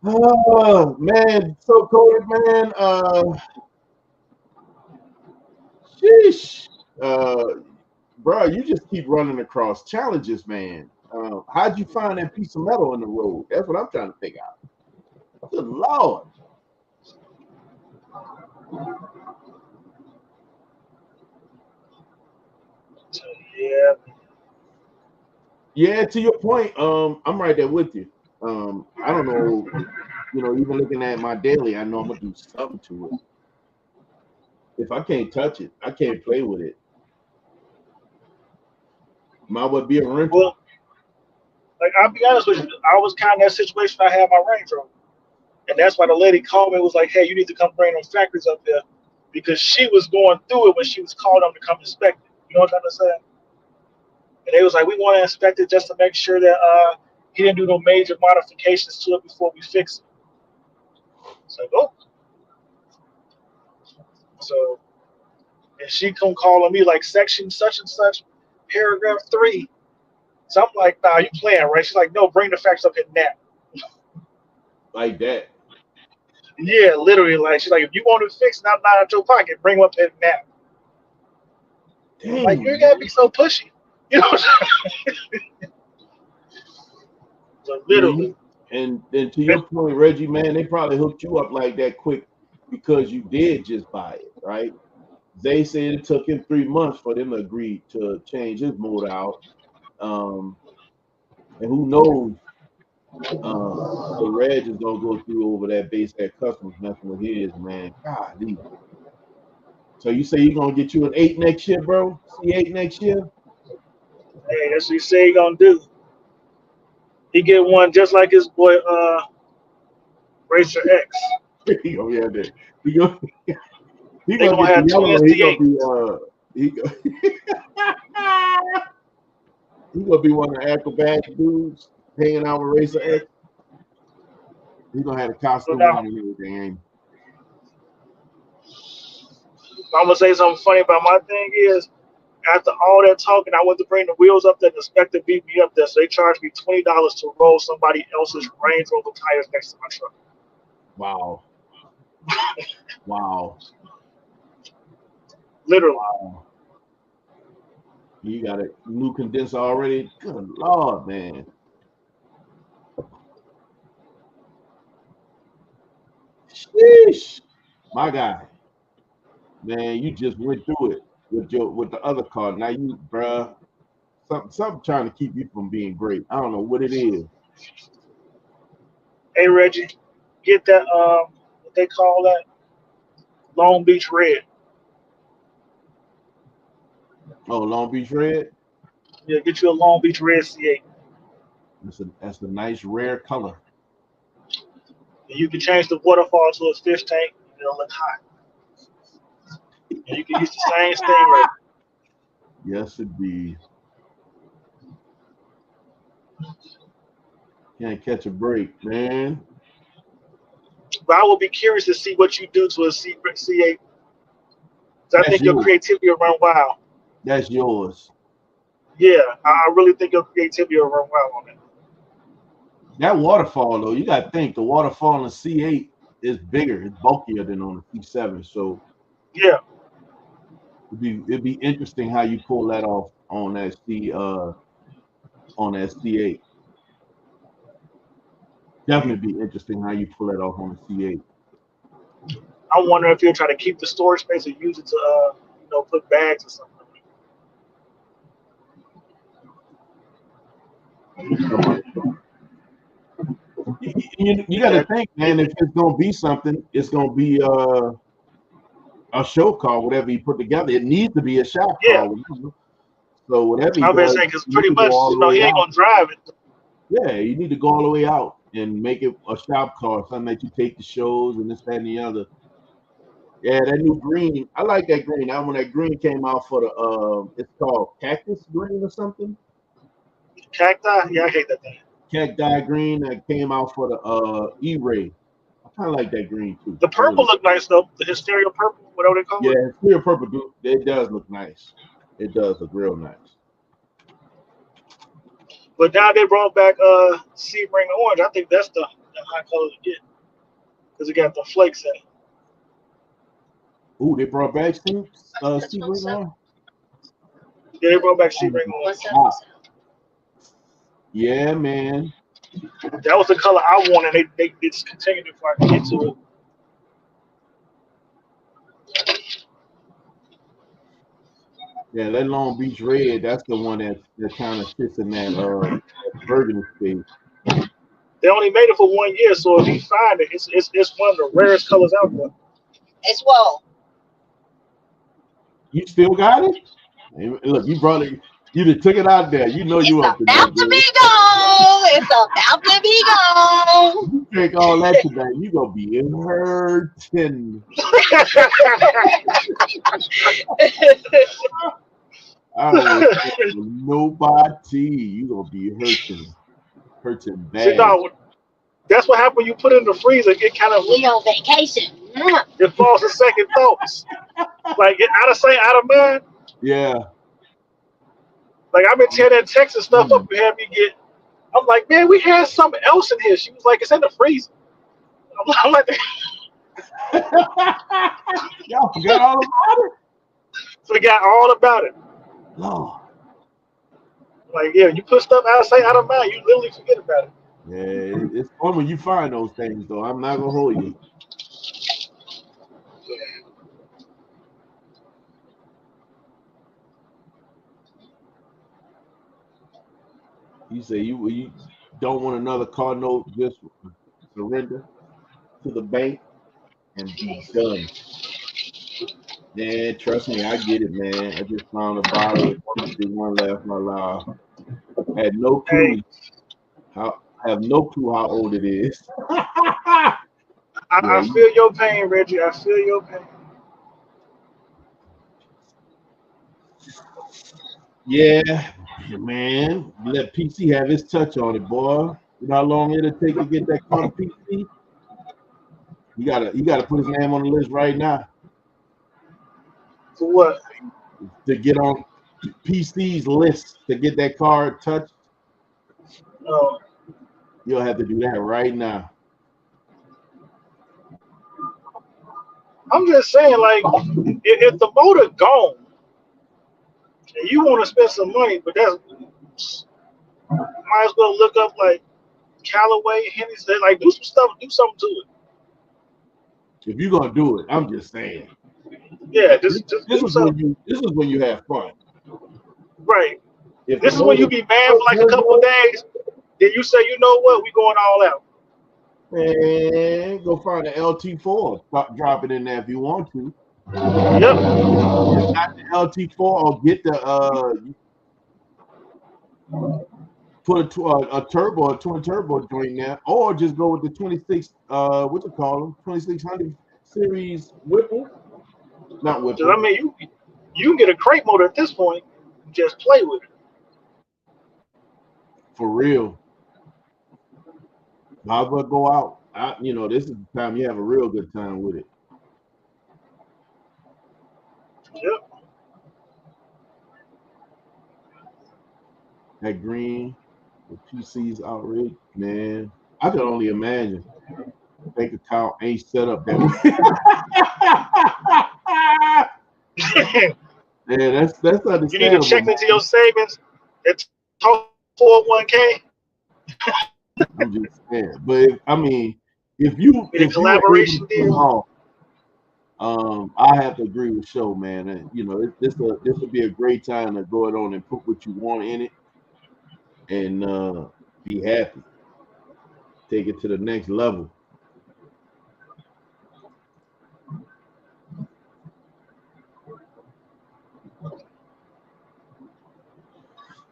Oh man, so cold, man. Sheesh. bro, you just keep running across challenges, man. How'd you find that piece of metal in the road? That's what I'm trying to figure out. Good Lord. Yeah. Yeah, to your point, I'm right there with you. I don't know, even looking at my daily, I know I'm gonna do something to it. If I can't touch it, I can't play with it. Might well be a rental. Well, like I'll be honest with you, I was kind of in that situation. I had my Range Rover, and that's why the lady called me and was like, "Hey, you need to come bring those factories up there," because she was going through it when she was called on to come inspect it. You know what I'm trying to say? And they was like, "We want to inspect it just to make sure that he didn't do no major modifications to it before we fix it." It's like, oh, so and she come calling me like section such and such, paragraph 3. So I'm like, "Nah, you playing, right?" She's like, "No, bring the facts up here now." Like that. Yeah, literally, like she's like, "If you want to fix, not out your pocket, bring them up here now." Dang, Like you gotta be so pushy, you know. So literally, and to your point, Reggie, man, they probably hooked you up like that quick because you did just buy it, right? They said it took him 3 months for them to agree to change his motor out. And who knows, the Reg is gonna go through over that base that customs messing with his, man. God, so you say you're gonna get you an 8 next year, bro? C8 next year? hey, that's what he say he gonna do. He get one just like his boy Racer X. Oh yeah, he gonna he They gonna gonna get the have yellow twin one. C8s. He gonna be one of the acrobatic dudes hanging out with Racer X. He gonna have a So costume now on and everything. I'm gonna say something funny about my thing is after all that talking, I went to bring the wheels up there. The inspector beat me up there, so they charged me $20 to roll somebody else's Range Rover tires next to my truck. Wow. Wow. Literally. Wow. You got a new condenser already? Good Lord, man. Sheesh. My guy. Man, you just went through it with the other car. Now you, bruh, something trying to keep you from being great. I don't know what it is. Hey Reggie, get that what they call that Long Beach Red. Oh, Long Beach Red? Yeah, get you a Long Beach Red C8. That's a nice rare color. And you can change the waterfall to a fish tank. And it'll look hot. And you can use the same stingray. Yes, indeed. Can't catch a break, man. But I will be curious to see what you do to a C8. So I That's think your yours. creativity will run wild. That's yours. Yeah, I really think your creativity will run wild on it. That waterfall, though, you got to think the waterfall on the C8 is bigger, it's bulkier than on the C7. So Yeah, it'd be interesting how you pull that off on that C8. Definitely be interesting how you pull that off on the C8. I wonder if you'll try to keep the storage space or use it to, put bags or something. You got to think, man. If it's gonna be something, it's gonna be a show car, whatever you put together. It needs to be a shop Yeah, car. So whatever he I've been does, saying because you need pretty to go much, all the he way ain't out. gonna drive it. Yeah, you need to go all the way out and make it a shop car, something that you take to shows and this, that, and the other. Yeah, that new green. I like that green. Now when that green came out for the it's called cactus green or something. Cacti? Yeah, I hate that thing. Cacti green that came out for the E-Ray. I kind of like that green too. The I really purple look nice though. The Hysteria purple, whatever they call Yeah, it. it's clear purple. It does look nice. It does look real nice. But now they brought back Sebring Orange. I think that's the high color to get because it got the flakes in it. Ooh, they brought back Steve Which one's Ring that? on. Yeah, they brought back Sebring on. What's up? Yeah, man. That was the color I wanted. They discontinued it before I could get to it. Yeah, that Long Beach red, that's the one that kind of sits in that burgundy space. They only made it for 1 year, so if you find it, it's one of the rarest colors out there. It's Whoa. You still got it? Hey, look, you brought it. You just took it out there. You know you up to no About to good. be gone. It's about to be gone. You drink all that today, you gonna be hurting. I don't know nobody. You gonna be hurting bad. See, no, that's what happened when you put it in the freezer. It kind of We on vacation. it falls to second thoughts. Like out of sight, out of mind. Yeah. Like I've been tearing that Texas stuff up and have me get. I'm like, man, we had something else in here. She was like, it's in the freezer. I'm like, y'all forgot all about it. forgot all about it. Lord. Like, yeah, you put stuff out of sight, out of mind, you literally forget about it. Yeah, it's fun when you find those things, though. I'm not gonna hold you. You say you don't want another car note, just surrender to the bank and be done. Yeah, trust me, I get it, man. I just found a bottle. Did one laugh out loud. Had no clue have no clue how old it is. I feel your pain, Reggie. I feel your pain. Yeah, man. Let PC have his touch on it, boy. You know how long it'll take to get that car to PC? You gotta put his name on the list right now. For what? To get on PC's list to get that car touched. Oh. You'll have to do that right now. I'm just saying, like, if the motor gone and you want to spend some money, but that's might as well look up like Callaway, Hennessy, like do some stuff, do something to it. If you're gonna do it, I'm just saying. Yeah, just this do is something. this is when you have fun. Right. If this is when you be mad for like a couple of days, then you say, you know what, we going all out. And go find an LT4, drop it in there if you want to. Yep. If not the LT4, or get the put a turbo, a twin turbo joint there, or just go with the 26 what you call them, 2600 series Whipple. Not Whipple. I mean, you can get a crate motor at this point. Just play with it. For real. Might as well go out. This is the time you have a real good time with it. Yep. That green, the PC's outrage, man. I can only imagine. Bank account ain't set up that way. Yeah, that's understandable. You need to check into your savings. It's 401k. I'm just saying, but if you collaboration deal, I have to agree with Show, man. And, this would be a great time to go on and put what you want in it, and be happy. Take it to the next level.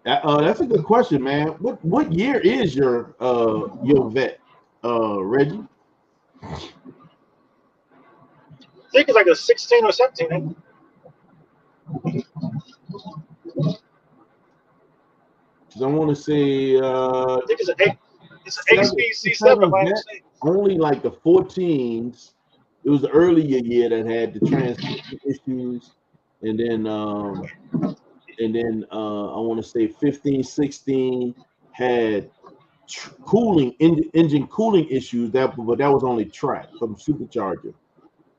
That's a good question, man. What year is your vet, Reggie? I think it's like a 16 or 17. I want to say I think it's an 8-speed C7. Only like the 14s. It was the earlier year that had the transmission issues, and then I want to say 15, 16 had engine cooling issues. But that was only track from supercharger.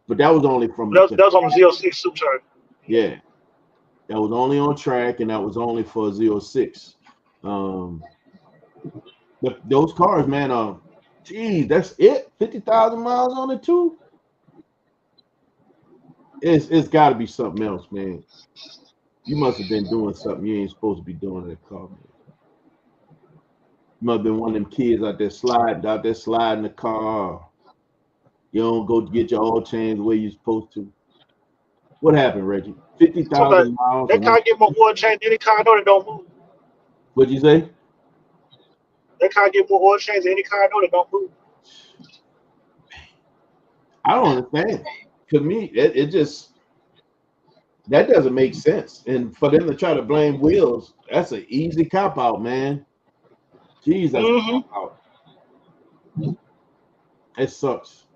But that was only from that was on the Z06 supercharger. Yeah, That was only on track, and that was only for 06. Those cars, man. Geez, that's it. 50,000 miles on it too. It's got to be something else, man. You must have been doing something you ain't supposed to be doing in a car, man. You must have been one of them kids out there sliding the car. You don't go get your oil change the way you're supposed to. What happened, Reggie? 50,000 miles. They can't get more oil change than any car I know that don't move. What'd you say? They can't get more oil change than any car I know that don't move. I don't understand. To me, it just that doesn't make sense. And for them to try to blame wheels, that's an easy cop out, man. Jeez, that's a cop out. It sucks.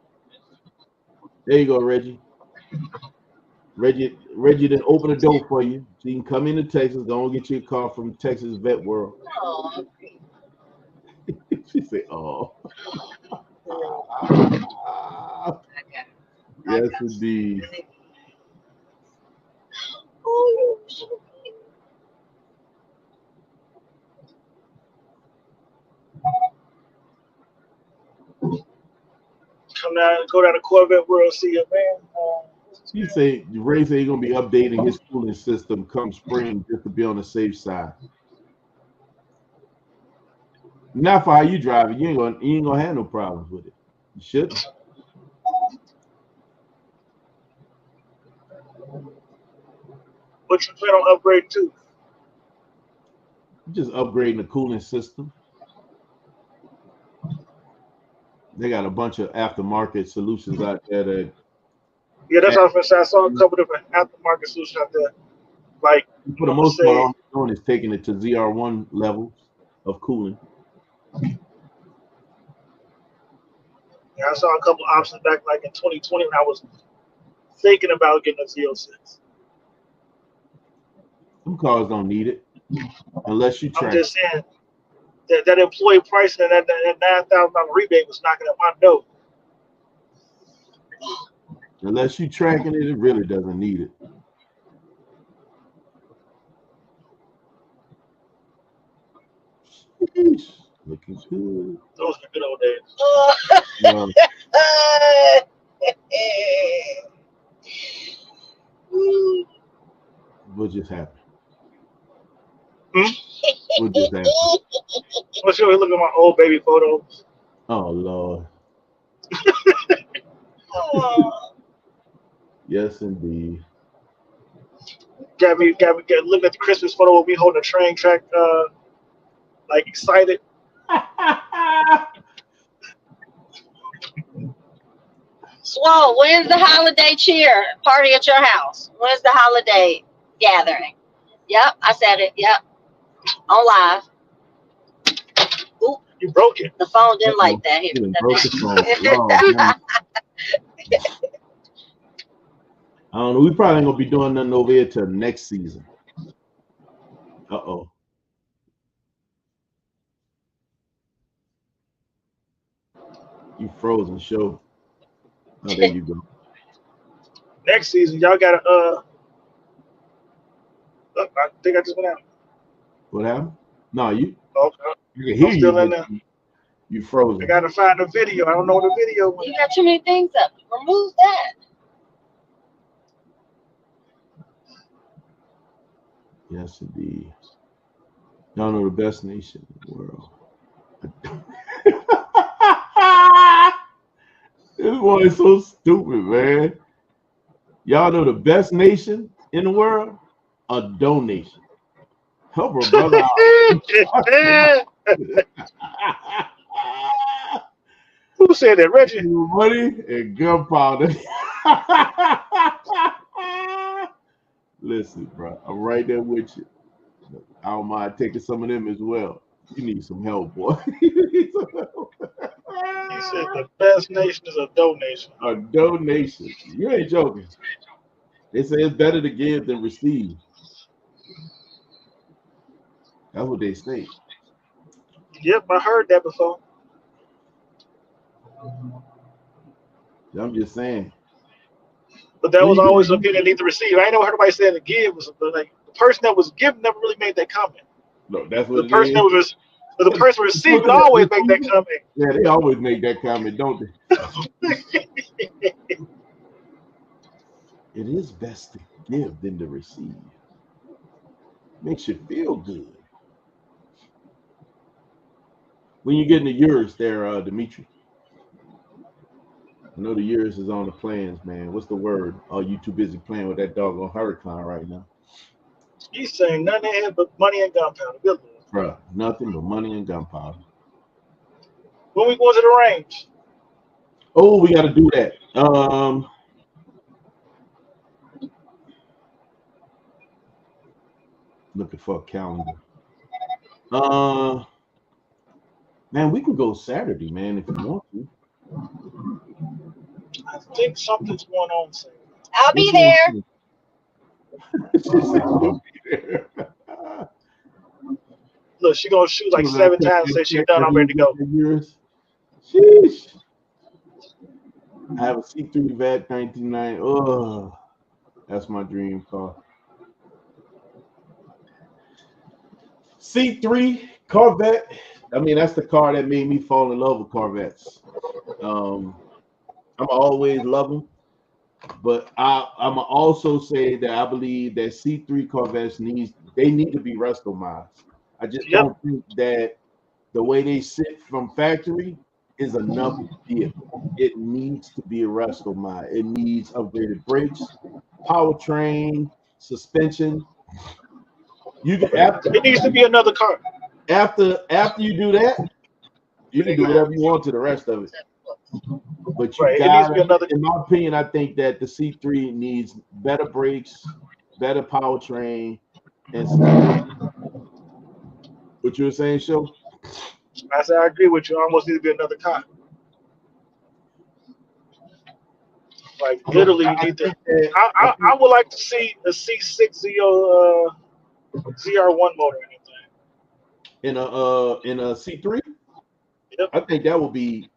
There you go, Reggie. Reggie didn't open the door for you, so you can come into Texas. Go and get your car from Texas Vet World. Oh. She said, "Oh." Okay. Yes, indeed. Oh, Go down to Corvette World, see your man. You say Ray say he's gonna be updating his cooling system come spring just to be on the safe side. Not for how you drive it. You ain't gonna have no problems with it. You should. What you plan on upgrading to? Just upgrading the cooling system. They got a bunch of aftermarket solutions out there that. Yeah, that's what I was gonna say. I saw a couple different aftermarket solutions out there. Like For the most part, all I'm doing is taking it to ZR1 levels of cooling. Yeah, I saw a couple options back like in 2020 when I was thinking about getting a Z06. Some cars don't need it unless you track. I'm just saying that employee pricing and that $9,000 rebate was knocking at my door. Unless you tracking it, it really doesn't need it. Sheesh, looking good. Those are the good old days. What just happened? Hmm? What just happened? Let's go look at my old baby photos. Oh Lord. Yes, indeed. Got me looking at the Christmas photo of me holding a train track, like excited. Swole, when's the holiday cheer party at your house? When's the holiday gathering? Yep, I said it. Yep, on live. Ooh, you broke it. The phone didn't like that. You broke the phone. I don't know. We probably ain't gonna be doing nothing over here till next season. Uh-oh. You frozen, show. Oh, there you go. Next season, y'all gotta I think I just went out. What happened? No, you. Okay. You can hear I'm still in you. there. You frozen. I gotta find the video. I don't know what the video was. You got too many things up. Remove that. Yes, indeed. Y'all know the best nation in the world. This boy is so stupid, man. Y'all know the best nation in the world? A donation. Help a brother out. Who said that, Reggie? Money and gunpowder. Listen, bro, I'm right there with you. I don't mind taking some of them as well. You need some help, boy. He said the best nation is a donation. A donation. You ain't joking. They say it's better to give than receive. That's what they say. Yep, I heard that before. I'm just saying. But that was always some people that need to receive. I ain't never heard nobody saying to give was like the person that was given never really made that comment. No, that's The what person it that is. was the person receiving always make that comment. Yeah, they always make that comment, don't they? It is best to give than to receive. Makes you feel good. When you get into yours there, Dimitri. I know the years is on the plans, man. What's the word? Oh, you too busy playing with that doggone hurricane right now. He's saying nothing in here but money and gunpowder. Good Lord. Bruh, nothing but money and gunpowder. When we go to the range? Oh, we got to do that. Looking for a calendar. Man, we can go Saturday, man, if you want to. I think something's going on. Saturday. I'll be there. She said she'll be there. Look, she gonna shoot like 7 times. Say she's done. I'm ready to go. Sheesh. I have a C3 Vet 1990. Oh, that's my dream car. C3 Corvette. I mean, that's the car that made me fall in love with Corvettes. I'm always love them, but I'm also say that I believe that C3 Corvettes need to be restomized. I just don't think that the way they sit from factory is enough vehicle. It needs to be a restomized. It needs upgraded brakes, powertrain, suspension. It needs to be another car. After you do that, you can do whatever you want to the rest of it. But you got, in my opinion, I think that the C3 needs better brakes, better powertrain, and suspension. What you were saying, Show? I said I agree with you. Almost need to be another car. Like literally, you need to. I would like to see a C6 ZR1 motor in anything. In a C3. Yep. I think that would be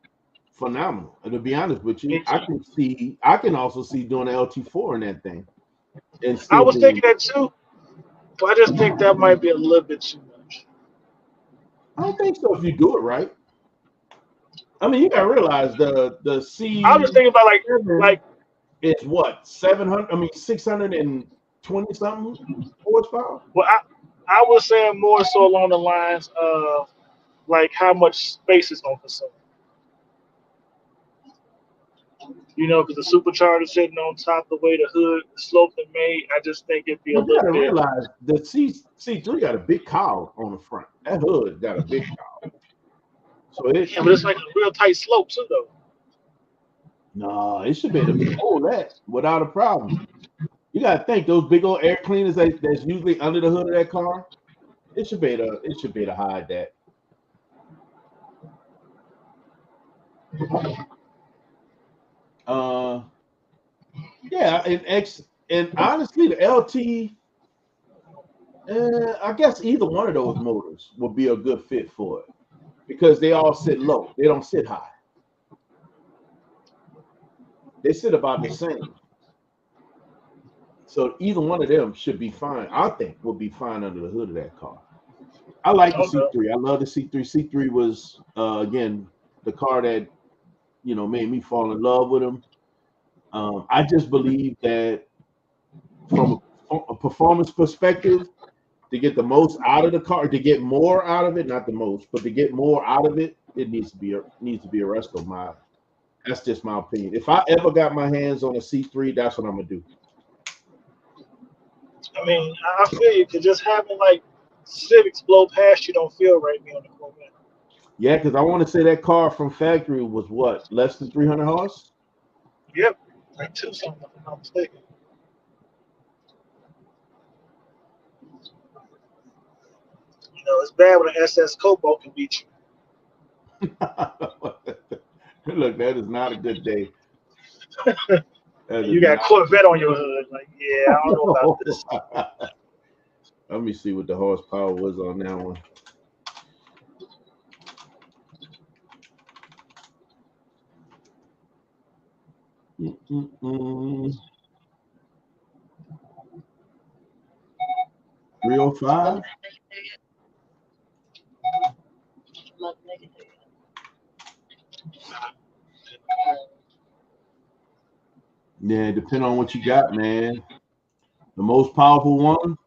phenomenal. And to be honest with you, I can also see doing an LT4 in that thing. And I was thinking that too, but I just think that might be a little bit too much. I don't think so if you do it right. I mean, you gotta realize the C. I was thinking about like it's what 700. I mean, 620 something horsepower. Well, I was saying more so along the lines of like how much space is gonna consume. You know, because the supercharger sitting on top, the way the hood sloped and made, I just think it'd be a little bit. Realize the C3 got a big cowl on the front. That hood got a big cowl. So but it's like a real tight slope too, though. No, it should be able to hold that without a problem. You gotta think those big old air cleaners that's usually under the hood of that car. It should be able to hide that. Yeah, and honestly, the LT, I guess either one of those motors would be a good fit for it because they all sit low. They don't sit high. They sit about the same. So either one of them should be fine. I think would be fine under the hood of that car. I like the C3. I love the C3. C3 was again the car that made me fall in love with him. I just believe that from a performance perspective, to get the most out of the car, to get more out of it, not the most, but to get more out of it, it needs to be a resto mod. That's just my opinion. If I ever got my hands on a C3, that's what I'm gonna do. I mean, I feel you, because just having like Civics blow past you don't feel right me on the Corvette. Yeah, because I want to say that car from factory was what, less than 300 horse? Yep, like 2 something, if I'm not mistaken. You know, it's bad when an SS Cobalt can beat you. Look, that is not a good day. You got Corvette on your hood. Like, yeah, I don't know about this. Let me see what the horsepower was on that one. 305. Yeah, depending on what you got, man. The most powerful one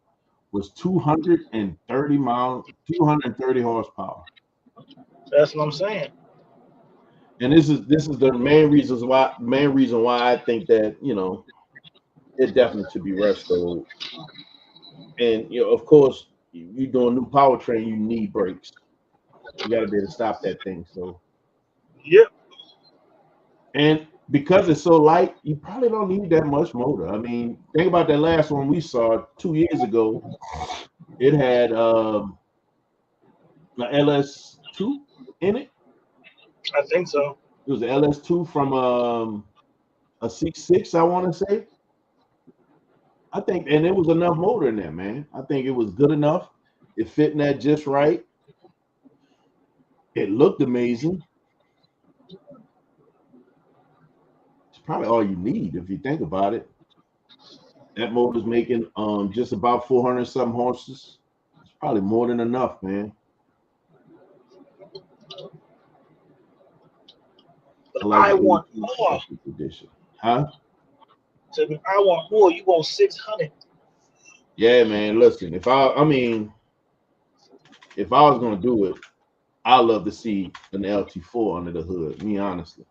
was 230 miles, 230 horsepower. That's what I'm saying. And this is the main reason why I think that, you know, it definitely should be restored. And you know, of course, you doing new powertrain, you need brakes. You got to be able to stop that thing. So, Yep. and because it's so light, you probably don't need that much motor. I mean, think about that last one we saw 2 years ago. It had an LS2 in it. I think so. It was an LS2 from a C6, I want to say. I think, and there was enough motor in there, man. I think it was good enough. It fit in that just right. It looked amazing. It's probably all you need if you think about it. That motor's making just about 400 something horses. It's probably more than enough, man. But I want more. Edition. Huh? So if I want more, you want 600. Yeah, man. Listen, if I was gonna do it, I love to see an LT4 under the hood. Me honestly,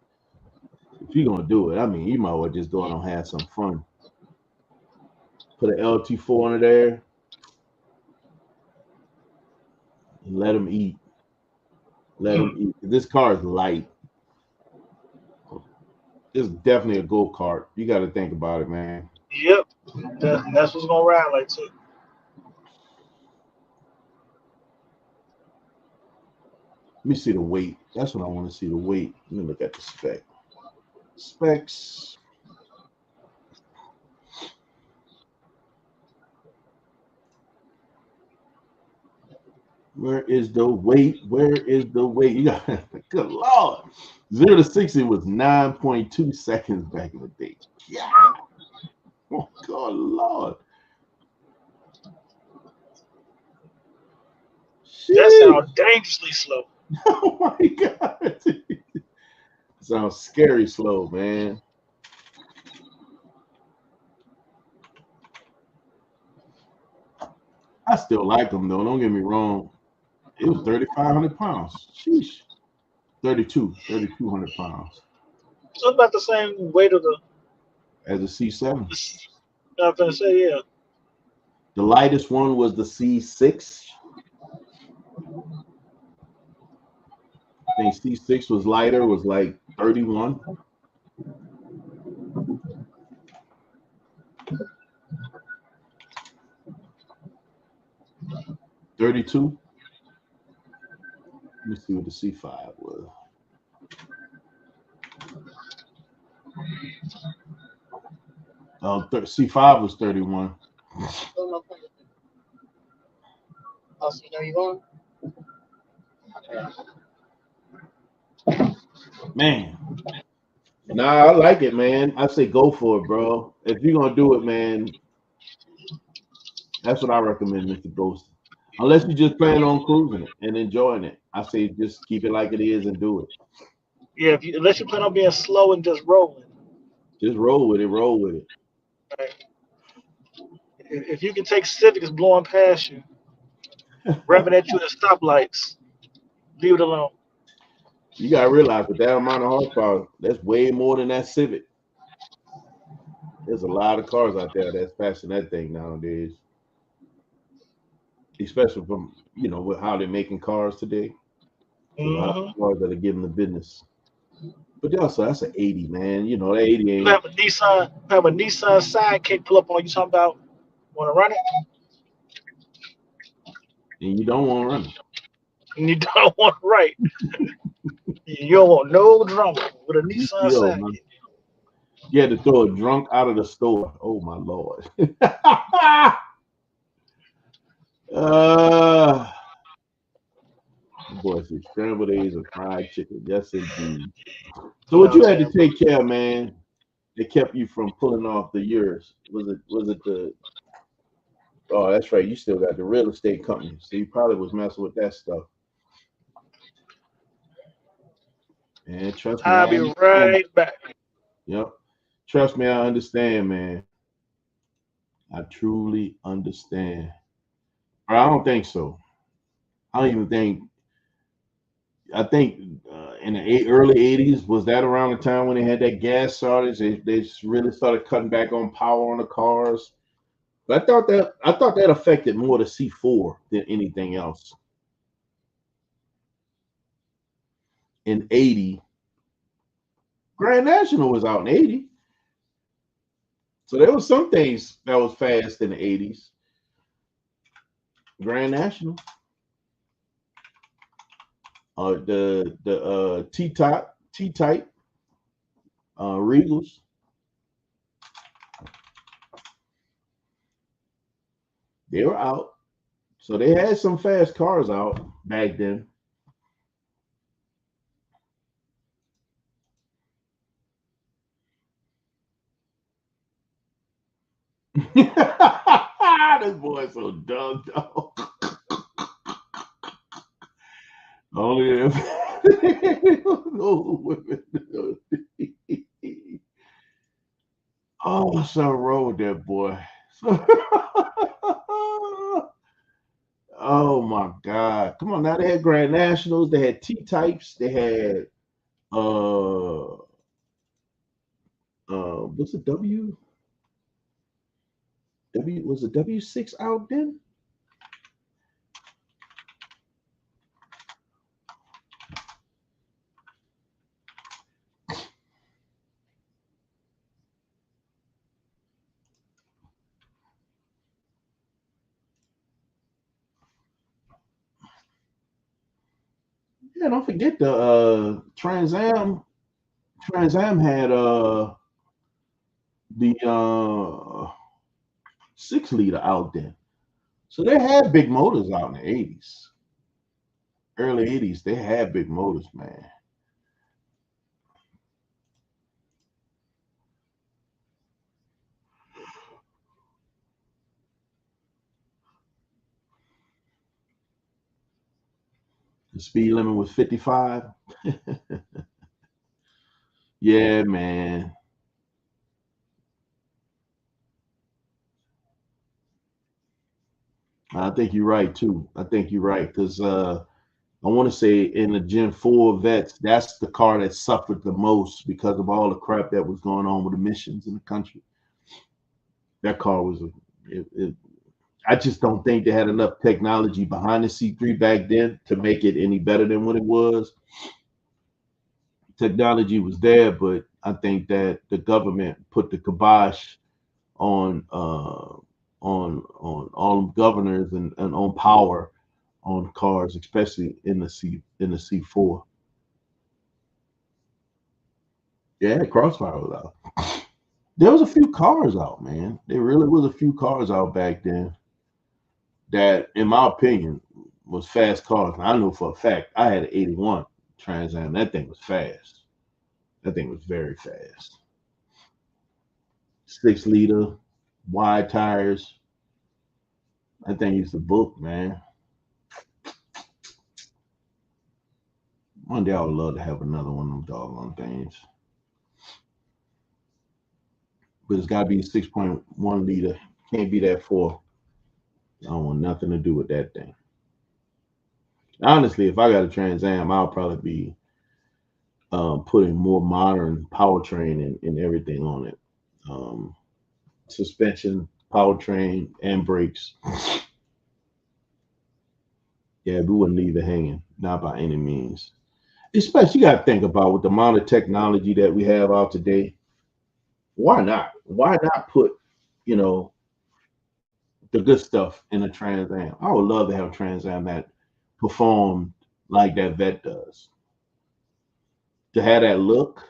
if you're gonna do it, I mean, you might well just go out and have some fun. Put an LT4 under there, and let them eat. Let them eat. This car is light. It's definitely a go-kart. You got to think about it, man. Yep, that's what's gonna ride like too. Let me see the weight. That's what I want to see, the weight. Let me look at the spec. Specs. Where is the weight? Where is the weight? You got, good Lord. 0 to 60 was 9.2 seconds back in the day. Yeah. Oh, God, Lord. That sounds dangerously slow. Oh, my God. Sounds scary slow, man. I still like them, though. Don't get me wrong. It was 3,500 pounds. Sheesh. 3,200 pounds. So it's about the same weight of the As a C7. I'm gonna say, yeah. The lightest one was the C6. I think C6 was lighter, was like 31. $32. Let me see what the C5 was. C5 was 31. Oh, so you know you're going? Man. Nah, I like it, man. I say go for it, bro. If you're gonna do it, man, that's what I recommend, Mr. Ghost. Unless you just plan on cruising it and enjoying it, I say just keep it like it is and do it. Yeah, unless you plan on being slow and just rolling. Just roll with it. Roll with it. Right. If you can take Civics blowing past you, revving at you at stoplights, leave it alone. You gotta realize with that amount of horsepower, that's way more than that Civic. There's a lot of cars out there that's passing that thing nowadays, especially from with how they're making cars today. A lot of cars that are giving the business. But also, that's an 80, man. You know, that 80 ain't. You have a Nissan Sidekick pull up on you talking about want to run it, And you don't want to run it. and you don't want to write. You don't want no drama with a Nissan Sidekick. You had to throw a drunk out of the store. Oh my Lord. Boy, see, scrambled eggs and fried chicken. Yes, indeed. So what you had to take care of, man, that kept you from pulling off the years? Was it Oh, that's right. You still got the real estate company. So you probably was messing with that stuff. And trust me, I'll I be understand. right back. Yep. Trust me, I understand, man. I truly understand. But I don't think so. I don't even think. I think in the early '80s was that around the time when they had that gas shortage. They just really started cutting back on power on the cars. But I thought that affected more the C4 than anything else. In '80, Grand National was out in '80, so there was some things that was fast in the '80s. Grand National, the T type Regals, they were out. So they had some fast cars out back then. This boy's so dumb, though. Only if no women. Oh, so wrong with that boy. Oh my God! Come on now. They had Grand Nationals. They had T types. They had what's the W was the W6 out then? Yeah, don't forget the Trans Am. Trans Am had the 6 liter out then. So they had big motors out in the '80s. Early '80s, they had big motors, man. The speed limit was 55. Yeah, man. I think you're right too. I think you're right because I want to say in the Gen 4 vets, that's the car that suffered the most because of all the crap that was going on with emissions in the country. That car was I just don't think they had enough technology behind the C3 back then to make it any better than what it was. Technology was there, but I think that the government put the kibosh on on all governors and on power on cars, especially in the C4. Yeah, Crossfire was out. There was a few cars out, man. There really was a few cars out back then that, in my opinion, was fast cars. And I know for a fact I had an '81 Trans Am. That thing was fast. That thing was very fast. 6 liter, wide tires. That thing used to book, man. One day I would love to have another one of them doggone things. But it's got to be 6.1 liter. Can't be that 4. I don't want nothing to do with that thing. Honestly, if I got a Trans Am, I'll probably be putting more modern powertrain and everything on it. Um, Suspension, powertrain, and brakes. Yeah, we wouldn't leave it hanging, not by any means. Especially, you got to think about with the amount of technology that we have out today. Why not? Why not put, you know, the good stuff in a Trans Am? I would love to have a Trans Am that performed like that vet does. To have that look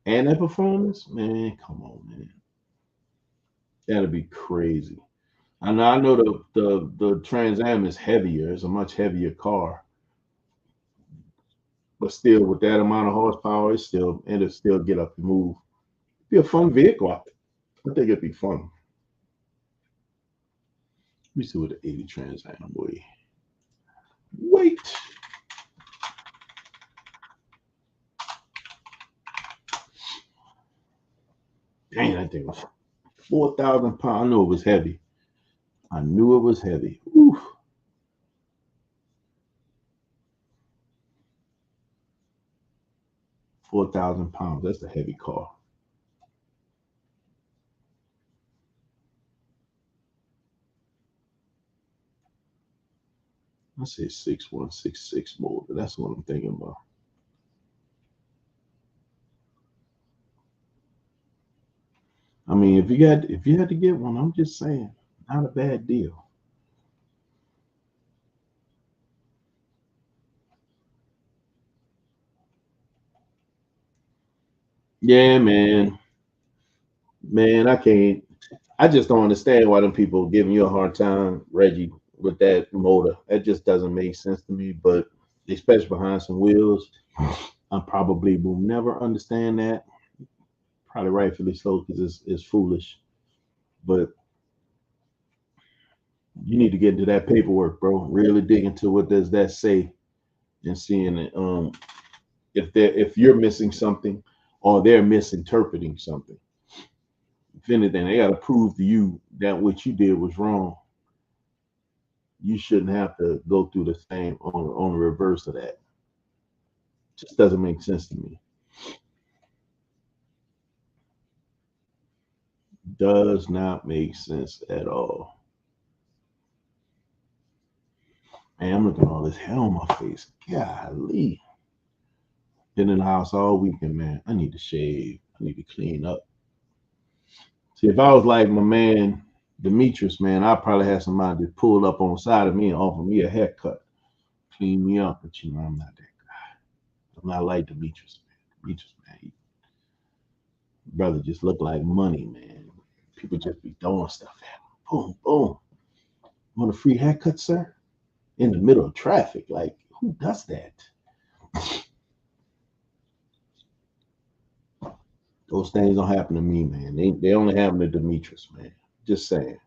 and that performance, man, come on, man. That'd be crazy. I know the Trans Am is heavier. It's a much heavier car, but still, with that amount of horsepower, it'll still get up and move. Be a fun vehicle. I think it'd be fun. me see what the 80 Trans Am weigh. Wait. Dang, that thing was 4,000 pounds. I knew it was heavy. I knew it was heavy. Oof. £4,000. That's a heavy car. I say 6166 motor. That's what I'm thinking about. I mean, if you had to get one, I'm just saying, not a bad deal. Yeah, man. Man, I can't. I just don't understand why them people giving you a hard time, Reggie, with that motor. That just doesn't make sense to me. But especially behind some wheels, I probably will never understand that. Probably rightfully so because it's foolish. But you need to get into that paperwork, bro. Really dig into what does that say, and seeing it. If you're missing something, or they're misinterpreting something. If anything, they got to prove to you that what you did was wrong. You shouldn't have to go through the same on the reverse of that. Just doesn't make sense to me. Does not make sense at all. Man, I'm looking at all this hair on my face. Golly. Been in the house all weekend, man. I need to shave. I need to clean up. See, if I was like my man Demetrius, man, I'd probably have somebody just pull up on the side of me and offer me a haircut, clean me up. But you know, I'm not that guy. I'm not like Demetrius, man. Demetrius, man, brother just look like money, man. People just be throwing stuff at him. Boom, boom. Want a free haircut, sir? In the middle of traffic. Like, who does that? Those things don't happen to me, man. They only happen to Demetrius, man. Just saying.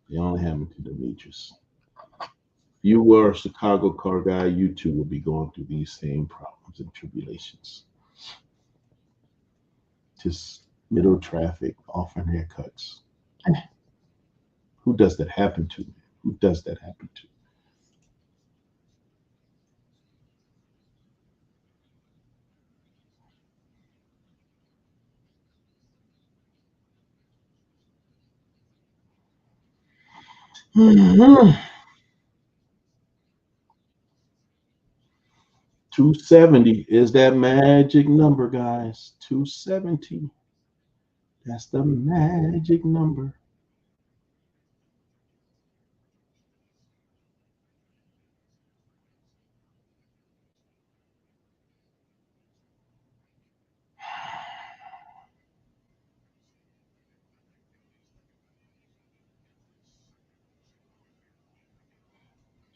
They only happen to Demetrius. If you were a Chicago car guy, you too will be going through these same problems and tribulations. Just middle traffic, offering haircuts. Who does that happen to? Who does that happen to? Mm-hmm. 270 is that magic number, guys. 270. That's the magic number.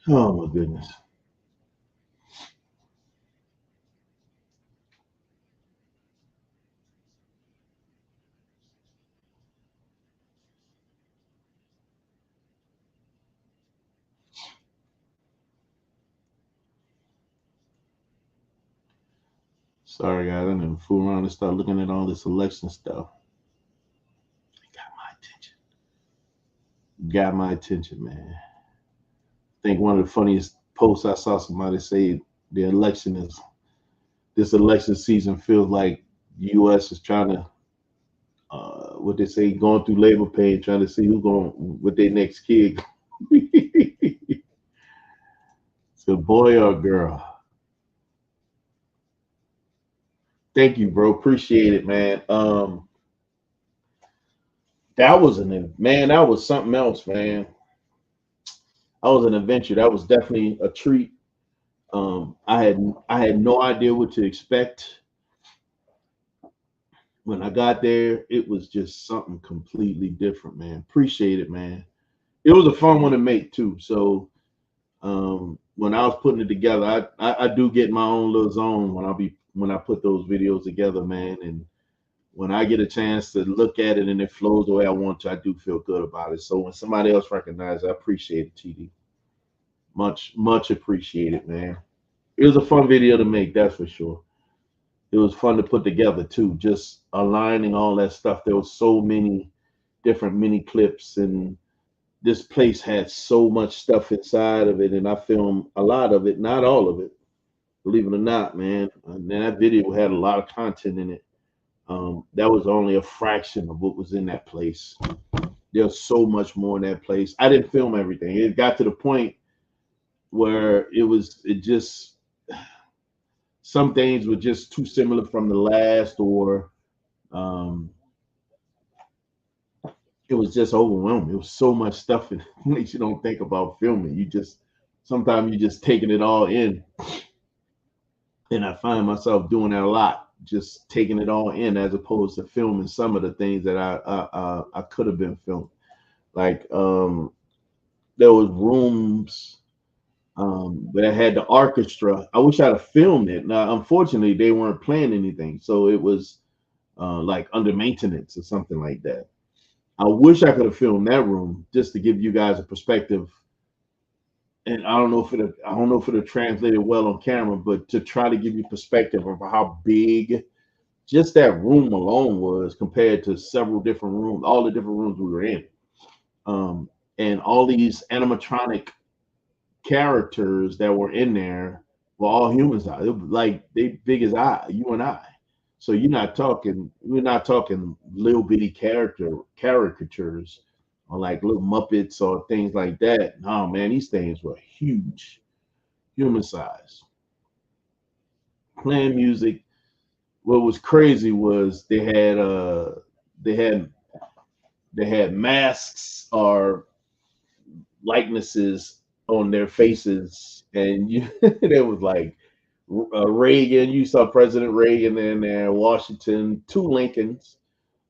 Oh my goodness. Sorry, guys. I didn't fool around and start looking at all this election stuff. It got my attention. Got my attention, man. I think one of the funniest posts I saw somebody say the election is this election season feels like the U.S. is trying to what they say going through labor pain, trying to see who's going with their next kid. It's a boy or a girl. Thank you, bro. Appreciate it, man. That was that was something else, man. That was an adventure. That was definitely a treat. I had no idea what to expect. When I got there, it was just something completely different, man. Appreciate it, man. It was a fun one to make too. So when I was putting it together, I do get my own little zone when I put those videos together, man. And when I get a chance to look at it and it flows the way I want to, I do feel good about it. So when somebody else recognizes, I appreciate it, TD. Much appreciated, man. It was a fun video to make, that's for sure. It was fun to put together too, just aligning all that stuff. There was so many different mini clips, and this place had so much stuff inside of it, and I filmed a lot of it, not all of it, believe it or not, man. And that video had a lot of content in it. That was only a fraction of what was in that place. There's so much more in that place. I didn't film everything. It got to the point where it just, some things were just too similar from the last, or it was just overwhelming. It was so much stuff in place you don't think about filming. Sometimes you just taking it all in. And I find myself doing that a lot, just taking it all in as opposed to filming some of the things that I could have been filmed. Like there was rooms that had the orchestra. I wish I'd have filmed it. Now, unfortunately, they weren't playing anything, so it was like under maintenance or something like that. I wish I could have filmed that room just to give you guys a perspective. And I don't know if it translated well on camera, but to try to give you perspective of how big just that room alone was compared to several different rooms, all the different rooms we were in, and all these animatronic characters that were in there were all human size. It was like they big as you and I. So we're not talking little bitty caricatures or like little Muppets or things like that. No, man, these things were huge, human size. Playing music. What was crazy was they had masks or likenesses on their faces, and there was like Reagan. You saw President Reagan in there, Washington, 2 Lincolns.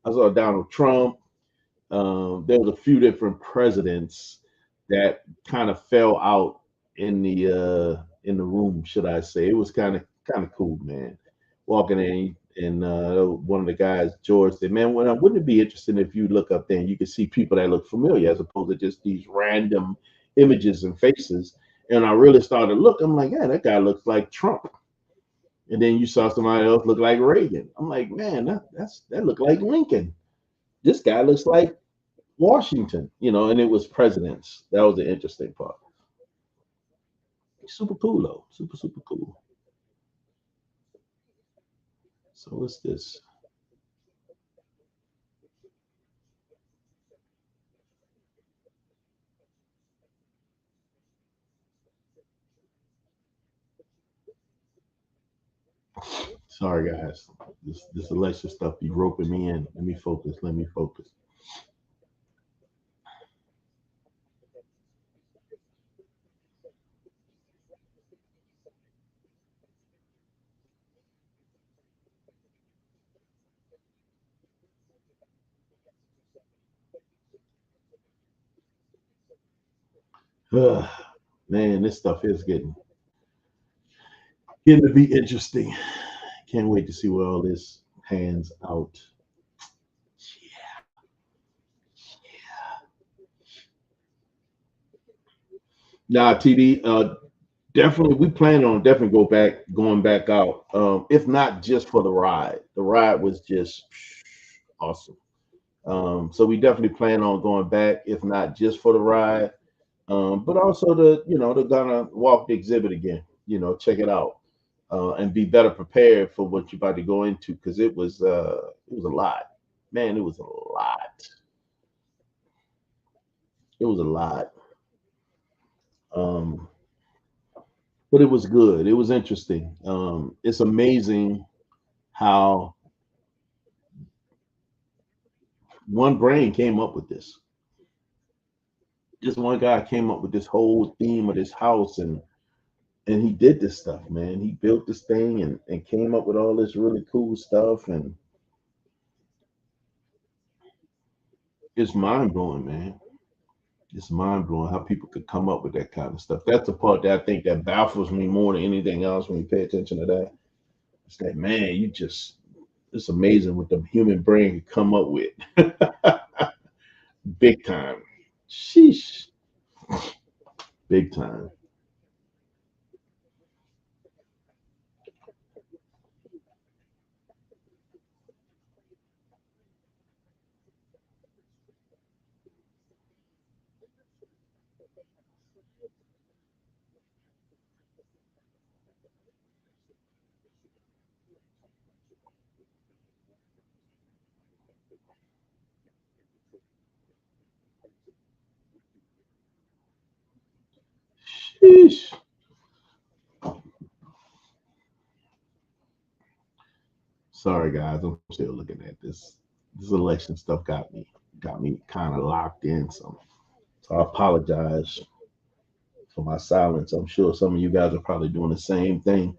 I saw Donald Trump. There was a few different presidents that kind of fell out in the room, should I say. It was kind of cool, man. Walking in, and one of the guys, George, said, "Man, wouldn't it be interesting if you look up there and you could see people that look familiar as opposed to just these random images and faces?" And I really started to look. I'm like, "Yeah, that guy looks like Trump." And then you saw somebody else look like Reagan. I'm like, "Man, that looked like Lincoln. This guy looks like Washington," and it was presidents. That was the interesting part. Super cool though. Super cool. So what's this? Sorry guys. This Alexa stuff be roping me in. Let me focus. Man, this stuff is getting to be interesting. Can't wait to see where all this pans out. Nah, TD, definitely we plan on definitely going back out. If not just for the ride. The ride was just awesome. So we definitely plan on going back, if not just for the ride, but also to gonna walk the exhibit again. Check it out, and be better prepared for what you're about to go into, because it was a lot, man. It was a lot. It was a lot. Um, but it was good. It was interesting. It's amazing how one brain came up with this. Just one guy came up with this whole theme of this house, and he did this stuff, man. He built this thing and came up with all this really cool stuff, and it's mind blowing, man. It's mind blowing how people could come up with that kind of stuff. That's the part that I think that baffles me more than anything else when you pay attention to that. It's like, man, you just It's amazing what the human brain can come up with. Big time. Sheesh. Big time. Sheesh. Sorry guys, I'm still looking at this. This election stuff got me kind of locked in some. So I apologize for my silence. I'm sure some of you guys are probably doing the same thing,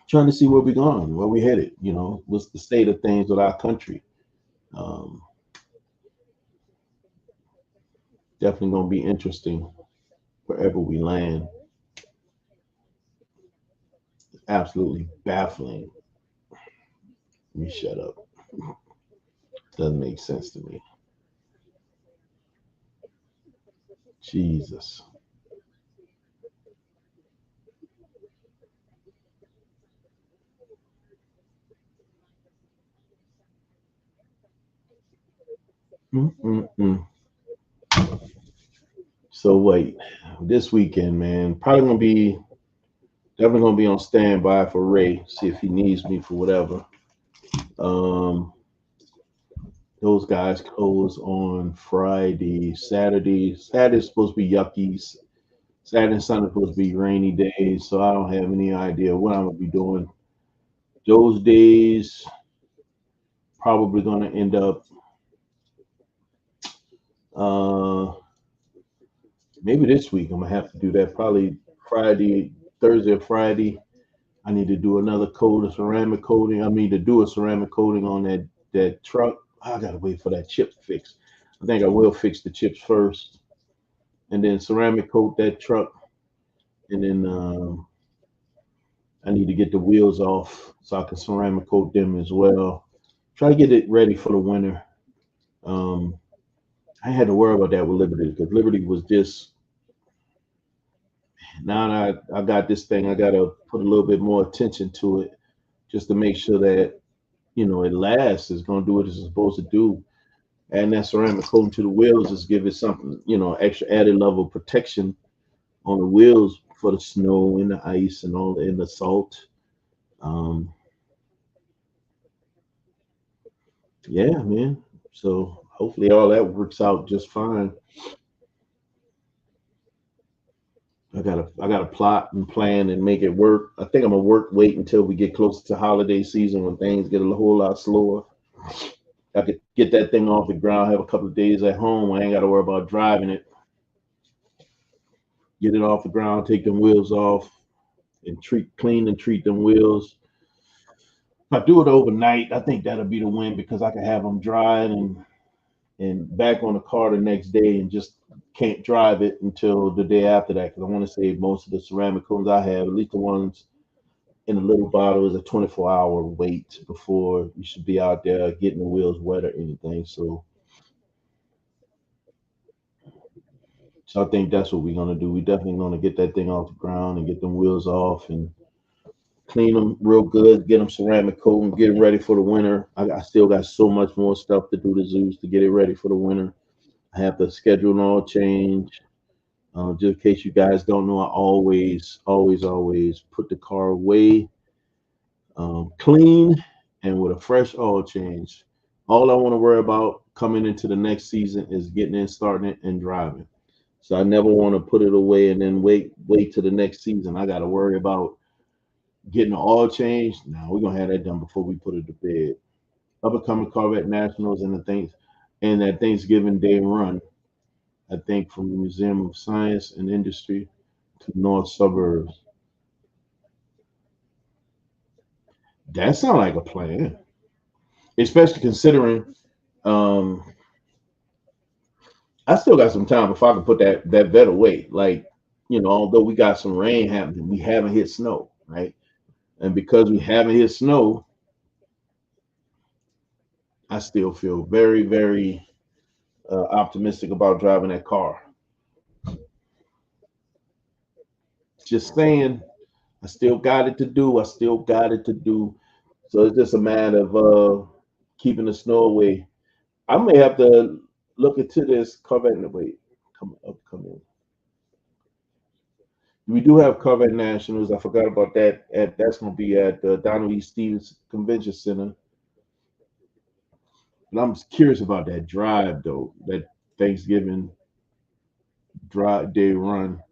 trying to see where we're going, where we headed. What's the state of things with our country? Um, Definitely going to be interesting wherever we land. Absolutely baffling. Let me shut up. Doesn't make sense to me. Jesus. Mm-mm-mm. So wait, this weekend, man, probably gonna be definitely gonna be on standby for Ray. See if he needs me for whatever. Um, those guys close on Friday, Saturday. Saturday's supposed to be yuckies. Saturday and Sunday supposed to be rainy days, so I don't have any idea what I'm gonna be doing. Those days probably gonna end up uh maybe this week I'm gonna have to do that. Probably Friday, Thursday or Friday. I need to do another coat of ceramic coating. I mean to do a ceramic coating on that truck. I gotta wait for that chip fix. I think I will fix the chips first, and then ceramic coat that truck, and then I need to get the wheels off so I can ceramic coat them as well. Try to get it ready for the winter. Um, I had to worry about that with Liberty because Liberty was just now that I got this thing, I gotta put a little bit more attention to it just to make sure that it lasts. It's gonna do what it's supposed to do. And that ceramic coating to the wheels is give it something, extra added level of protection on the wheels for the snow and the ice and all and the salt. Um, yeah, man. So hopefully all that works out just fine. I gotta plot and plan and make it work. I think I'm gonna wait until we get closer to holiday season when things get a whole lot slower. I could get that thing off the ground, have a couple of days at home. I ain't got to worry about driving it. Get it off the ground, take them wheels off, and clean and treat them wheels. If I do it overnight, I think that'll be the win because I can have them dried and back on the car the next day and just can't drive it until the day after that because I want to save most of the ceramic cones I have, at least the ones in a little bottle, is a 24-hour wait before you should be out there getting the wheels wet or anything. So I think that's what we're gonna do. We definitely gonna get that thing off the ground and get them wheels off and clean them real good, get them ceramic coat and get them ready for the winter. I still got so much more stuff to do to zoos to get it ready for the winter. I have to schedule an oil change. Just in case you guys don't know, I always put the car away clean and with a fresh oil change. All I want to worry about coming into the next season is getting in, starting it, and driving. So I never want to put it away and then wait to the next season. I got to worry about getting the oil changed. Now we're gonna have that done before we put it to bed. Up and coming Corvette Nationals and that Thanksgiving Day run. I think from the Museum of Science and Industry to North Suburbs. That sounds like a plan, especially considering um, I still got some time before I can put that vet away. Like, although we got some rain happening, we haven't hit snow, right? And because we haven't hit snow, I still feel very, very optimistic about driving that car. Just saying, I still got it to do. I still got it to do. So it's just a matter of keeping the snow away. I may have to look into this Corvette. Wait, come up, come in. We do have Corvette Nationals. I forgot about that. That's going to be at the Donald E. Stevens Convention Center. But I'm curious about that drive though. That Thanksgiving drive day run.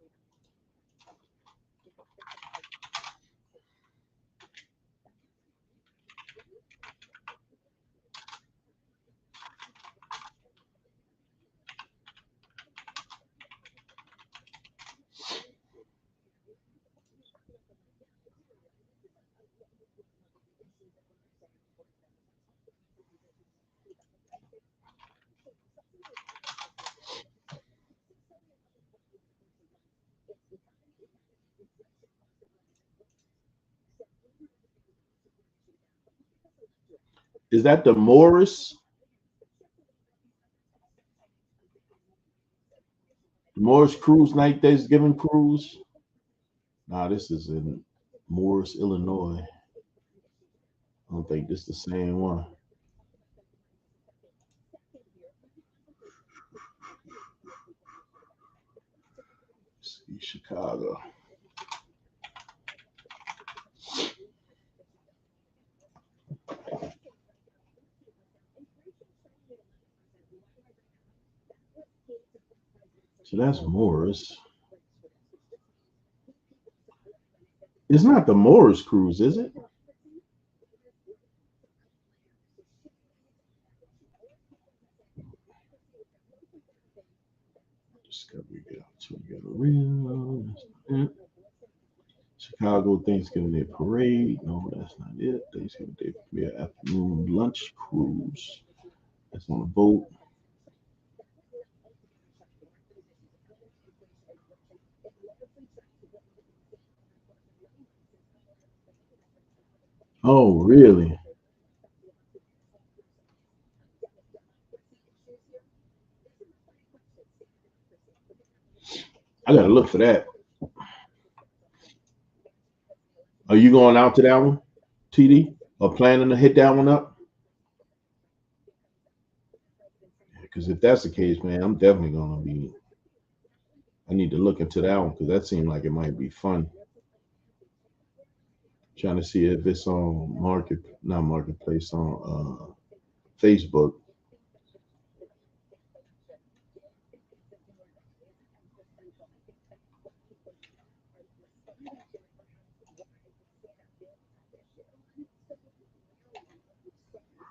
Is that the Morris Cruise Night Thanksgiving Cruise? Nah, this is in Morris, Illinois. I don't think this is the same one. Let's see, Chicago. So that's Morris. It's not the Morris Cruise, is it? Discovery Galleria. Chicago Thanksgiving Day Parade. No, that's not it. Thanksgiving Day afternoon lunch cruise. That's on a boat. Oh, really? I gotta look for that. Are you going out to that one, TD? Or planning to hit that one up? Because if that's the case, man, I'm definitely gonna be. I need to look into that one because that seemed like it might be fun. Trying to see if it's on not marketplace, on Facebook.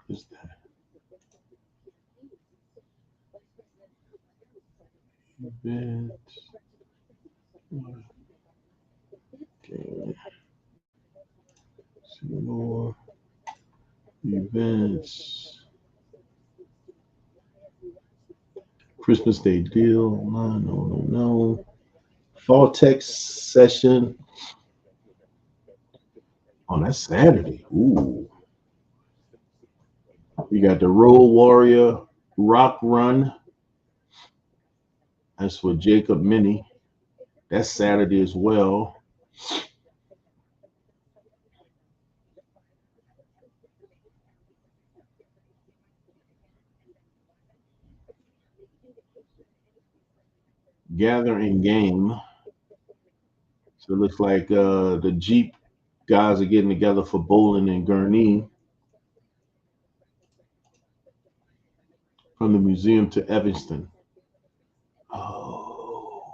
Is that event? Okay. See more events. Christmas Day deal. No, no, no, no. Fall tech session. Oh, that's Saturday. Ooh. You got the Road Warrior Rock Run. That's for Jacob Mini. That's Saturday as well. Gather and Game. So it looks like the Jeep guys are getting together for bowling in Gurnee. From the museum to Evanston. Oh,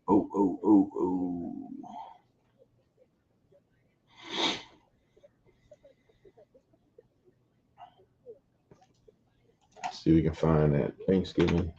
oh. Let's see if we can find that Thanksgiving.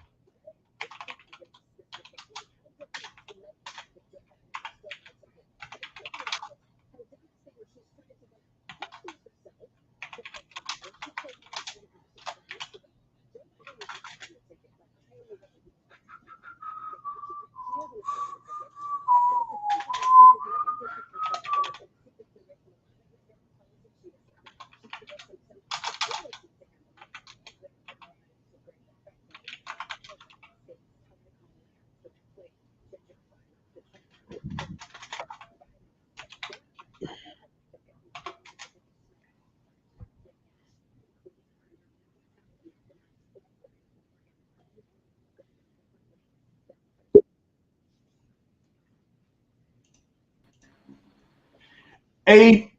A.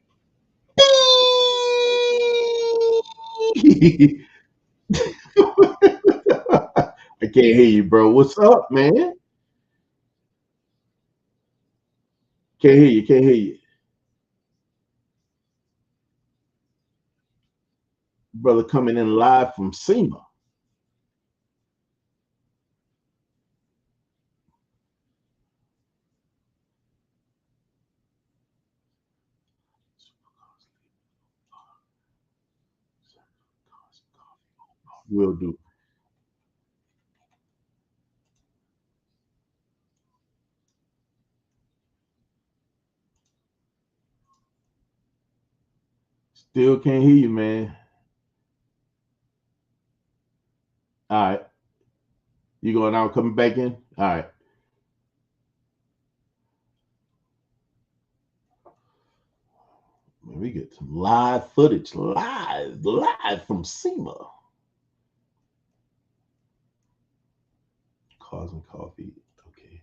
I can't hear you, bro. What's up, man? Can't hear you. Can't hear you. Brother coming in live from SEMA. Will do. Still can't hear you, man. All right. You going out, coming back in? All right. Man, we get some live footage, live from SEMA. Cars and Coffee. Okay.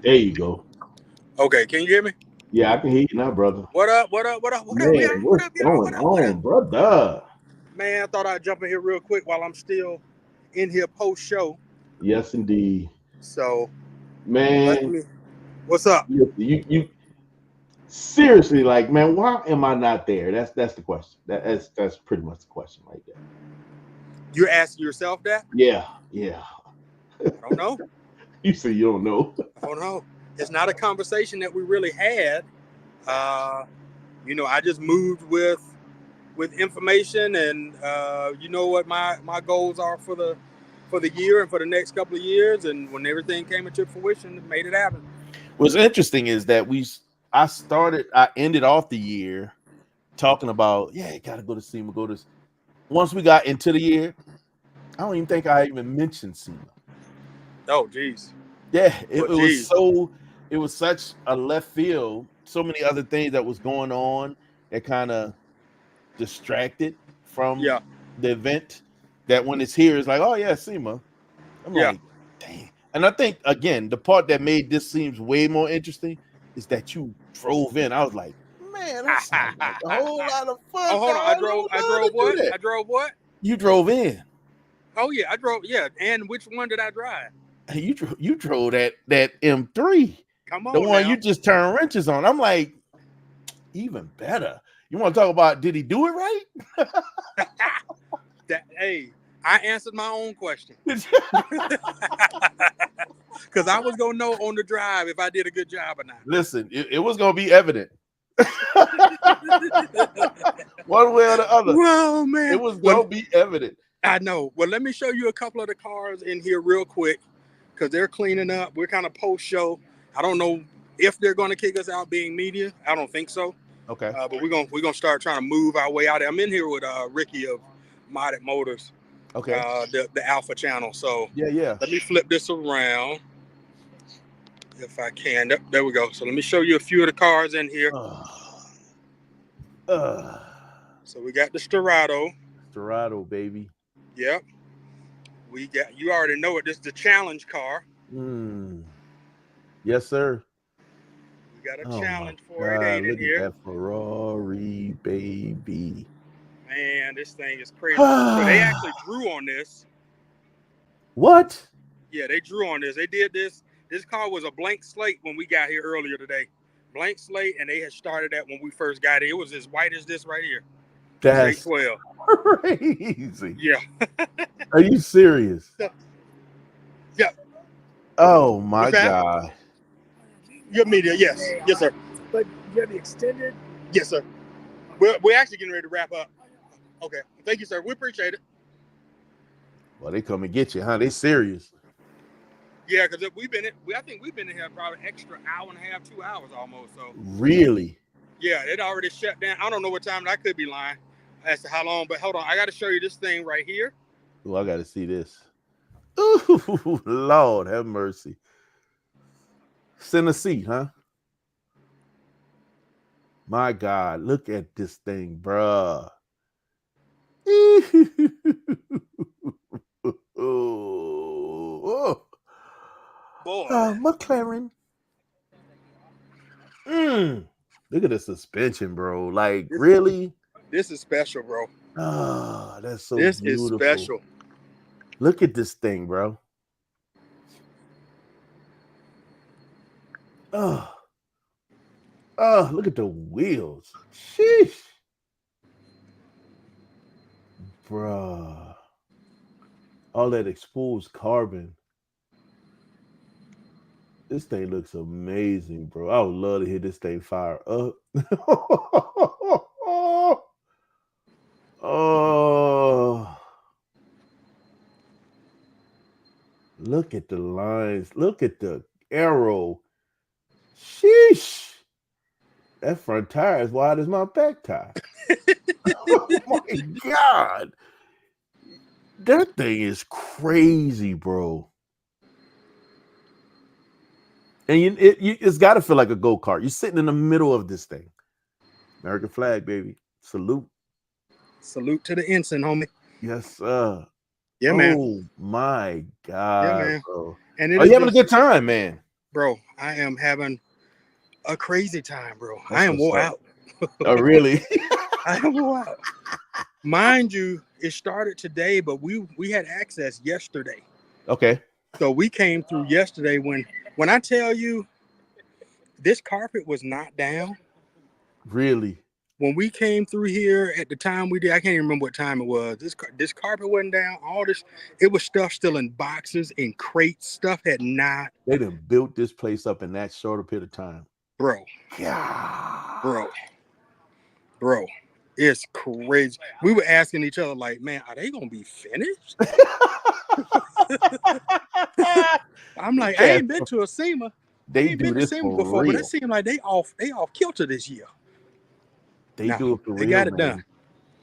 There you go. Okay, can you hear me? Yeah, I can hear you now, brother. What up? What up? What up? What Man, up, y'all? What what's up, y'all? going What up? What on, up? brother? Man, I thought I'd jump in here real quick while I'm still in here post show. Yes, indeed. So, Man, what's up? you seriously, like, man, why am I not there? That's the question. That's pretty much the question right there. You're asking yourself that? Yeah. I don't know. You say you don't know. I don't know. It's not a conversation that we really had. I just moved with information, and you know what my goals are for the year and for the next couple of years. And when everything came into fruition, it made it happen. What's interesting is that I ended off the year talking about, you got to go to SEMA, once we got into the year, I don't even think I even mentioned SEMA. Oh, geez. Yeah, it was such a left field, so many other things that was going on that kind of distracted from the event, that when it's here, it's like, oh yeah, SEMA. I'm like, dang. And I think, again, the part that made this seems way more interesting is that you drove in. I was like, man, that sounds like a whole lot of fun. Oh, hold on. I drove what? I drove what? You drove in. Oh yeah, I drove. Yeah, and which one did I drive? You drove that M3. Come on, the one now. You just turn wrenches on. I'm like, even better. You want to talk about, did he do it right? Hey, I answered my own question. Because I was going to know on the drive if I did a good job or not. Listen, it was going to be evident. One way or the other. Well, man. It was going to be evident. I know. Well, let me show you a couple of the cars in here real quick, because they're cleaning up. We're kind of post-show. I don't know if they're going to kick us out being media. I don't think so. Okay. But we're gonna start trying to move our way out. I'm in here with Ricky of Modded Motors. Okay. The Alpha channel. So yeah. Let me flip this around if I can. There we go. So let me show you a few of the cars in here. So we got the Sterado. Sterado, baby. Yep. You already know it. This is the challenge car. Yes, sir. We got a challenge for it in here. Look at that Ferrari, baby. Man, this thing is crazy. So they actually drew on this. What? Yeah, they drew on this. They did this. This car was a blank slate when we got here earlier today. Blank slate, and they had started that when we first got it. It was as white as this right here. That's 812. crazy. Yeah. Are you serious? Yeah. Oh my God. Your media, yes. Yes, sir. But you have the extended? Yes, sir. We're actually getting ready to wrap up. Okay. Thank you, sir. We appreciate it. Well, they come and get you, huh? They serious. Yeah, because I think we've been in here probably extra hour and a half, 2 hours almost. So really? Yeah, it already shut down. I don't know what time. I could be lying as to how long, but hold on. I got to show you this thing right here. Oh, I got to see this. Ooh, Lord have mercy. Center seat, huh? My God, look at this thing, bruh. Oh, boy. McLaren. Look at the suspension, bro. Like, really? This is special, bro. Ah, that's so this beautiful. This is special. Look at this thing, bro. Look at the wheels. Sheesh. Bruh. All that exposed carbon. This thing looks amazing, bro. I would love to hear this thing fire up. Oh. Look at the lines. Look at the arrow. Sheesh. That front tire is wide as my back tire. Oh my God. That thing is crazy, bro. And it's got to feel like a go-kart. You're sitting in the middle of this thing. American flag, baby. Salute. Salute to the ensign, homie. Yes, sir. Yeah, man. Oh my God, yeah, man. bro. And are you having a good time, man? Bro, I am having a crazy time, bro. I am wore out. Oh, really? I am wore out. Mind you, it started today, but we had access yesterday. Okay. So we came through yesterday when I tell you this carpet was not down. Really? When we came through here at the time we did, I can't even remember what time it was. This carpet wasn't down. All this, it was stuff still in boxes, in crates. Stuff had not. They done built this place up in that short a period of time. Bro. Yeah. Bro. It's crazy. We were asking each other, like, man, are they gonna be finished? I'm like, I ain't been to a SEMA. They do this for before, real. but it seemed like they off kilter this year. They do it for real. They got it man. done.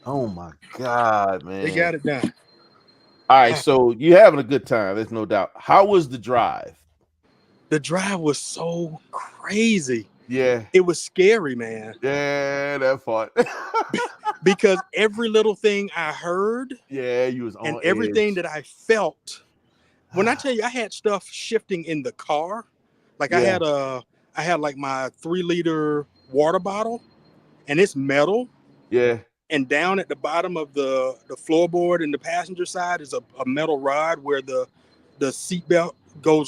Oh my God, man. They got it done. All right, so you're having a good time. There's no doubt. How was the drive? The drive was so crazy. Yeah. It was scary, man. Yeah, that part. Because every little thing I heard, yeah, you was on and edge. everything that I felt. When I tell you I had stuff shifting in the car, like Yeah. I had like my 3-liter water bottle, and it's metal. Yeah. And down at the bottom of the floorboard in the passenger side is a metal rod where the seatbelt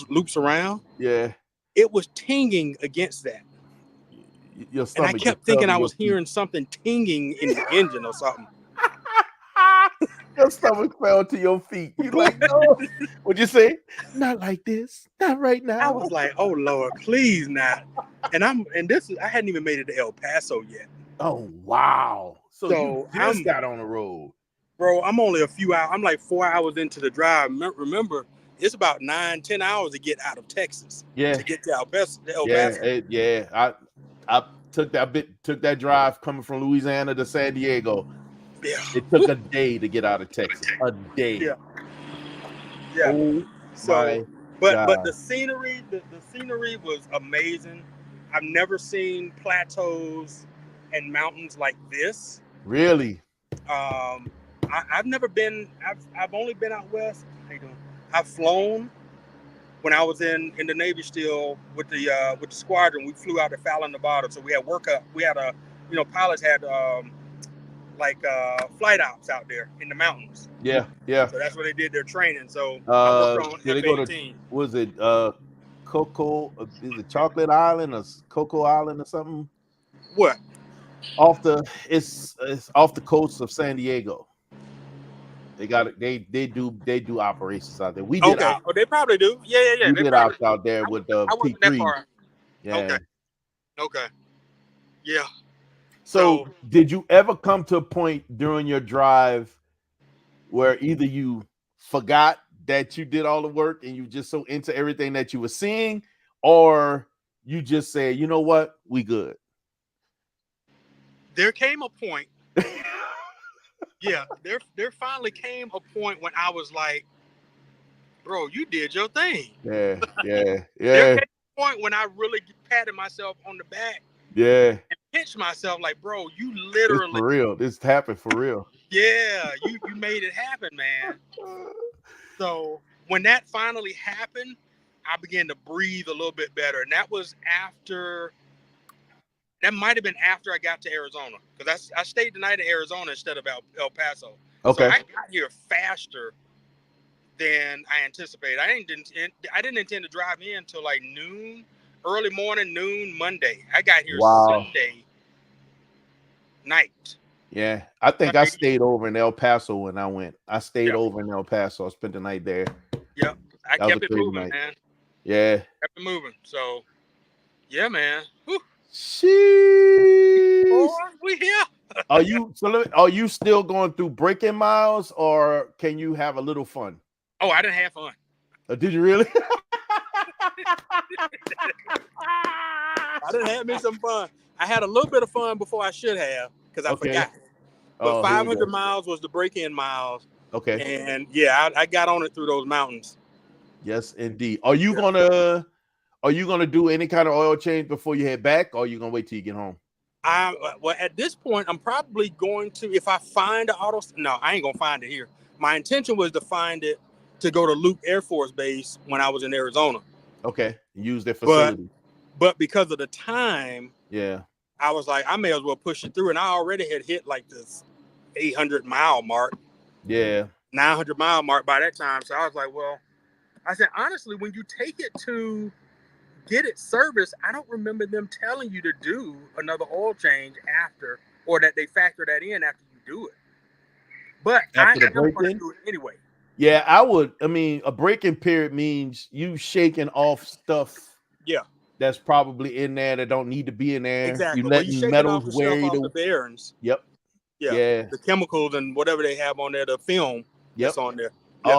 loops around. Yeah. It was tinging against that. Your And I kept thinking I was hearing something tinging in the engine or something. Your stomach fell to your feet. You like, no. What'd you say? Not like this. Not right now. I was like, oh Lord, please not. And I hadn't even made it to El Paso yet. Oh wow. So you just got on the road. Bro, I'm only a few hours. I'm like 4 hours into the drive. Remember, it's about 9-10 hours to get out of Texas. Yeah. To get to El Paso. I took that drive coming from Louisiana to San Diego. Yeah. It took a day to get out of Texas. A day. Yeah. Yeah. Oh, but the scenery, the scenery was amazing. I've never seen plateaus and mountains like this. Really? I've never been. I've only been out west. How you doing? I've flown when I was in the Navy still with the squadron. We flew out to Fallon, Nevada. So we had pilots had flight ops out there in the mountains. Yeah, yeah. So that's where they did their training. So I worked on did they go F-18. to, was it Cocoa? Is it Chocolate Island or Cocoa Island or something? What? It's off the coast of San Diego. They got it. They do operations out there. We did. Okay. Oh, they probably do. Yeah. We They did probably out there with the I wasn't that P3. far. Yeah. Okay. Yeah. So, did you ever come to a point during your drive where either you forgot that you did all the work and you just so into everything that you were seeing, or you just say, you know what, we good? There came a point. Yeah, there finally came a point when I was like, bro, you did your thing. Yeah. There came a point when I really patted myself on the back. Yeah. And pinched myself like, bro, you literally. It's for real. This happened for real. Yeah, you made it happen, man. So when that finally happened, I began to breathe a little bit better. And that was after, that might have been after I got to Arizona. Because I stayed the night in Arizona instead of El Paso. Okay. So I got here faster than I anticipated. I didn't intend to drive in until like noon, early morning, noon, Monday. I got here Sunday night. Yeah, I think I stayed over in El Paso when I went. I stayed over in El Paso. I spent the night there. Yep. I kept it moving, man. Yeah. Kept it moving. So, yeah, man. Whew. Sheesh. Oh, we here. Are you still going through breaking miles, or can you have a little fun? Oh, I didn't have fun. Did you really? I didn't have me some fun. I had a little bit of fun before I should have because I forgot. But 500 miles was the break-in miles. Okay. And yeah, I got on it through those mountains. Yes, indeed. Are you gonna do any kind of oil change before you head back, or are you gonna wait till you get home? Well, at this point, I'm probably going to, if I find an auto. No, I ain't gonna find it here. My intention was to find it to go to Luke Air Force Base when I was in Arizona. Okay, use their facility. But because of the time, yeah, I was like, I may as well push it through, and I already had hit like this 800-mile mark. Yeah, 900-mile mark by that time. So I was like, well, I said honestly, when you take it to get it serviced, I don't remember them telling you to do another oil change after, or that they factor that in after you do it. But I'm going to do it anyway. Yeah, I would. I mean, a break-in period means you shaking off stuff. Yeah, that's probably in there that don't need to be in there. Exactly. You letting metals wear the bearings. Yep. Yeah. The chemicals and whatever they have on there, the film that's on there. Yep.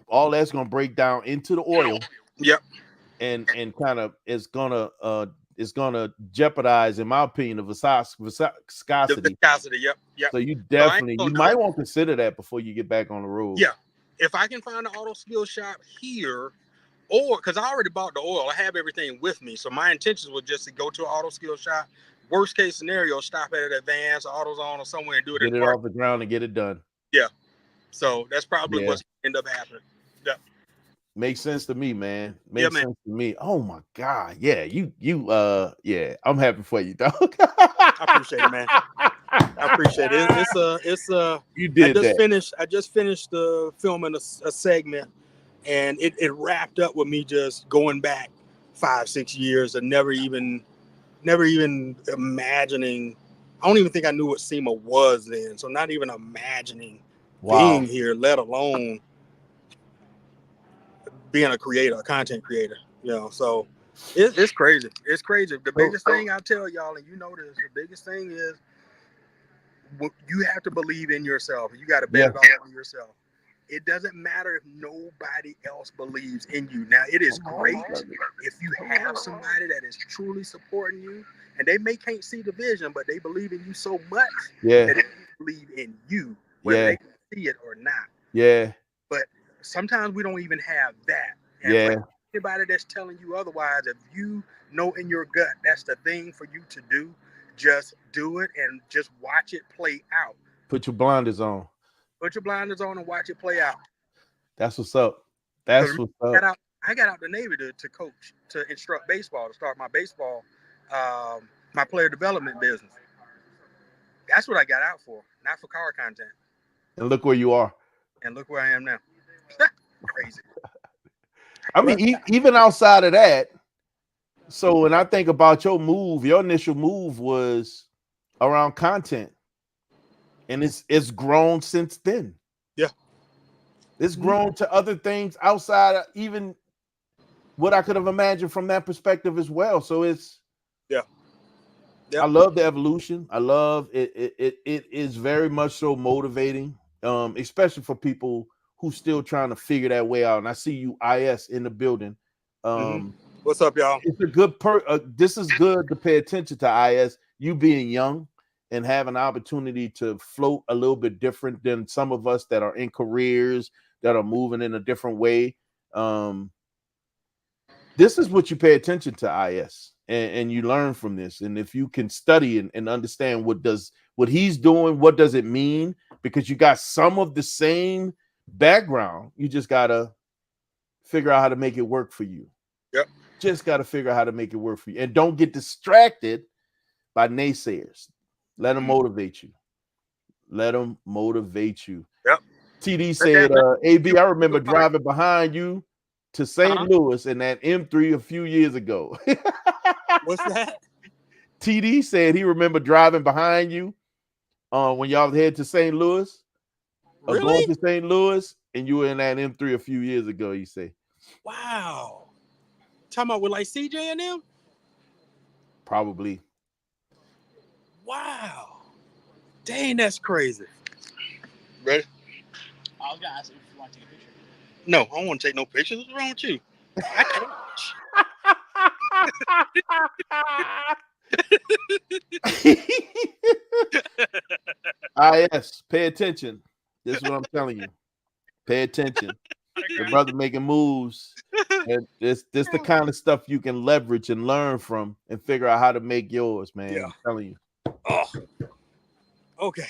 All that's gonna break down into the oil. Yep. And kind of it's gonna jeopardize, in my opinion, the viscosity. The viscosity, yep. So you definitely you might want to consider that before you get back on the road. Yeah. If I can find an auto skill shop here, or because I already bought the oil, I have everything with me. So my intention was just to go to an auto skill shop. Worst case scenario, stop at an Advance or AutoZone or somewhere and do it. Get it off the ground and get it done. Yeah. So that's probably what's end up happening. Yeah. Makes sense to me, man. Makes sense to me. Oh my God. Yeah. Yeah. I'm happy for you, dog. I appreciate it, man. I appreciate it. It's you did I just finished filming a segment, and it wrapped up with me just going back 5-6 years and never even imagining. I don't even think I knew what SEMA was then. So not even imagining being here, let alone being a content creator, so it's crazy. It's crazy. The biggest thing I tell y'all, and you know this, the biggest thing is you have to believe in yourself. You got to bet it all on yourself. It doesn't matter if nobody else believes in you. Now, it is great if you have somebody that is truly supporting you, and they can't see the vision, but they believe in you so much that they believe in you, whether they can see it or not. Yeah. But sometimes we don't even have that. And for anybody that's telling you otherwise, if you know in your gut that's the thing for you to do, just do it and just watch it play out. Put your blinders on. Put your blinders on and watch it play out. That's what's up. That's what's up. I got out the Navy to coach, to instruct baseball, to start my baseball, my player development business. That's what I got out for, not for car content. And look where you are. And look where I am now. Crazy. I mean, even outside of that, so when I think about your initial move was around content, and it's grown since then. Yeah, it's grown to other things outside of even what I could have imagined from that perspective as well. So it's I love the evolution. I love it. It is very much so motivating, especially for people who still trying to figure that way out. And I see you, IS, in the building. What's up, y'all? It's a good this is good to pay attention to, IS. You being young and have an opportunity to float a little bit different than some of us that are in careers that are moving in a different way. This is what you pay attention to, IS, and you learn from this. And if you can study and understand what he's doing, what does it mean? Because you got some of the same background. You just gotta figure out how to make it work for you. Yep. Just gotta figure out how to make it work for you. And don't get distracted by naysayers. Let them motivate you. Let them motivate you. Yep. TD said, AB, I remember driving behind you to St. Louis in that M3 a few years ago. What's that? TD said he remembered driving behind you when y'all head to St. Louis. Really? Going to St. Louis, and you were in that M3 a few years ago, you say. Wow. Talking about with like CJ and them? Probably. Wow. Dang, that's crazy. Ready? I was gonna ask if you want to take a picture. No, I don't want to take no pictures. What's wrong with you? I can't. IS, pay attention. This is what I'm telling you. Pay attention. Your brother making moves. And this the kind of stuff you can leverage and learn from and figure out how to make yours, man. Yeah. I'm telling you. Oh. Okay.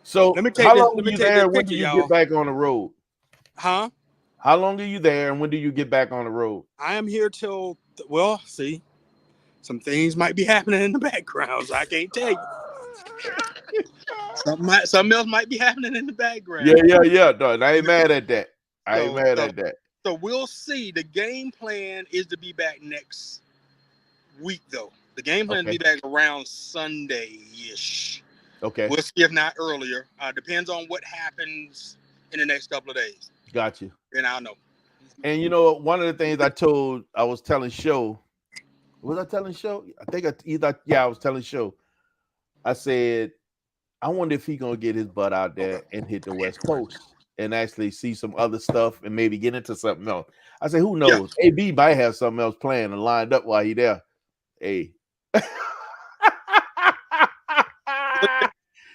So let me take how this, long let are me you take there? this When do picture, you y'all. get back on the road? Huh? How long are you there, and when do you get back on the road? I am here till, well, see, some things might be happening in the background, so I can't tell you. Something else might be happening in the background. Yeah. No, I ain't mad at that. I ain't mad at that. So we'll see. The game plan is to be back next week, though. The game plan is to be back around Sunday-ish. Okay. We'll see if not earlier. Depends on what happens in the next couple of days. Got you. And I'll know. And you know, one of the things I was telling Show. Was I telling Show? I think I was telling Show. I said, I wonder if he's gonna get his butt out there and hit the West Coast and actually see some other stuff and maybe get into something else. I said, who knows? Yeah. AB might have something else planned and lined up while he there. Hey.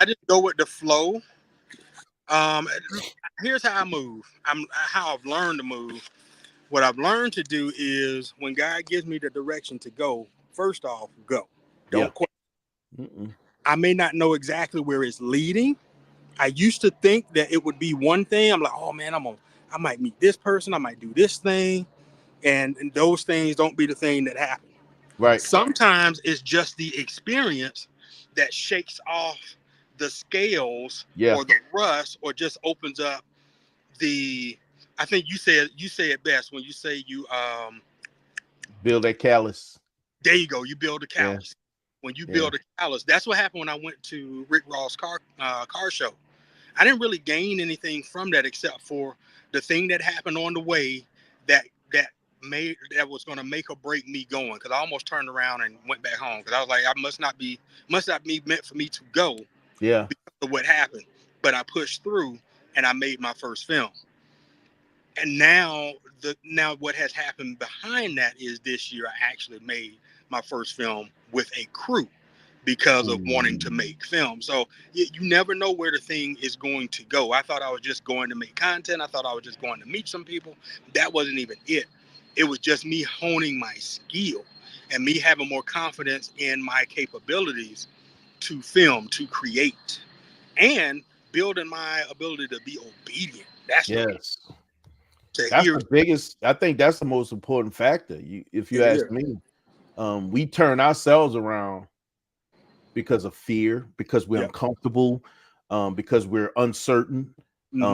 I just go with the flow. Here's how I move. How I've learned to move. What I've learned to do is when God gives me the direction to go, first off, go. Don't quit. I may not know exactly where it's leading. I used to think that it would be one thing. I'm like, oh man, I might meet this person. I might do this thing. And those things don't be the thing that happen. Right. Sometimes it's just the experience that shakes off the scales or the rust, or just opens up the, I think you say it best when you say you build that callus. There you go. You build a callus. Yeah. When you build a callus, that's what happened when I went to Rick Ross car show. I didn't really gain anything from that except for the thing that happened on the way that was going to make or break me going. Because I almost turned around and went back home because I was like, I must not be meant for me to go. Yeah. Because of what happened, but I pushed through and I made my first film. And now what has happened behind that is this year I actually made my first film with a crew because of wanting to make film. So you never know where the thing is going to go. I thought I was just going to make content. I thought I was just going to meet some people. That wasn't even it. It was just me honing my skill and me having more confidence in my capabilities to film, to create, and building my ability to be obedient. That's that's the biggest. I think that's the most important factor. If you ask me, we turn ourselves around because of fear, because we're uncomfortable, because we're uncertain,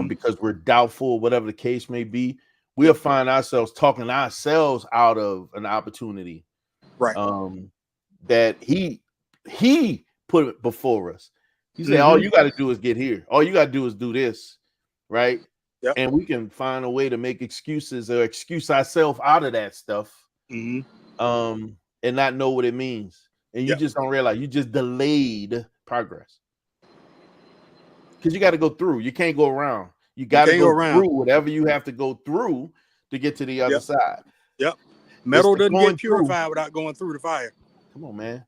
because we're doubtful, whatever the case may be. We'll find ourselves talking ourselves out of an opportunity, right? That he put it before us. He said, all you got to do is get here. All you got to do is do this, right? Yep. And we can find a way to make excuses or excuse ourselves out of that stuff, and not know what it means. And you just don't realize you just delayed progress. Because you got to go through. You can't go around. You got to go through whatever you have to go through to get to the other side. Yep. Metal doesn't get purified without going through the fire. Come on, man.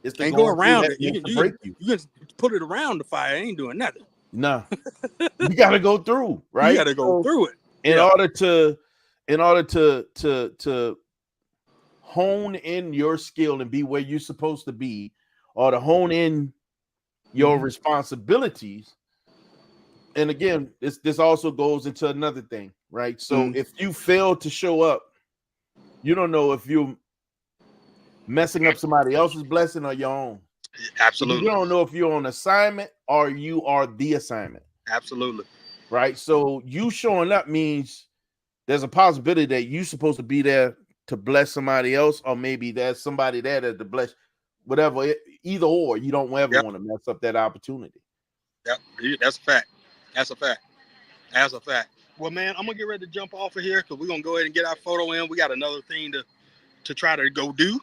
It's can't go around it. You can put it around the fire. It ain't doing nothing. No. You got to go through, right? You got to go through it. In order to hone in your skill and be where you're supposed to be, or to hone in your responsibilities. And again, this also goes into another thing, right? So if you fail to show up, you don't know if you're messing up somebody else's blessing or your own. Absolutely. You don't know if you're on assignment or you are the assignment. Absolutely. Right. So you showing up means there's a possibility that you're supposed to be there to bless somebody else, or maybe there's somebody there to bless, whatever. Either or, you don't ever want to mess up that opportunity. Yep, that's a fact. That's a fact. That's a fact. Well, man, I'm gonna get ready to jump off of here because we're gonna go ahead and get our photo in. We got another thing to try to go do.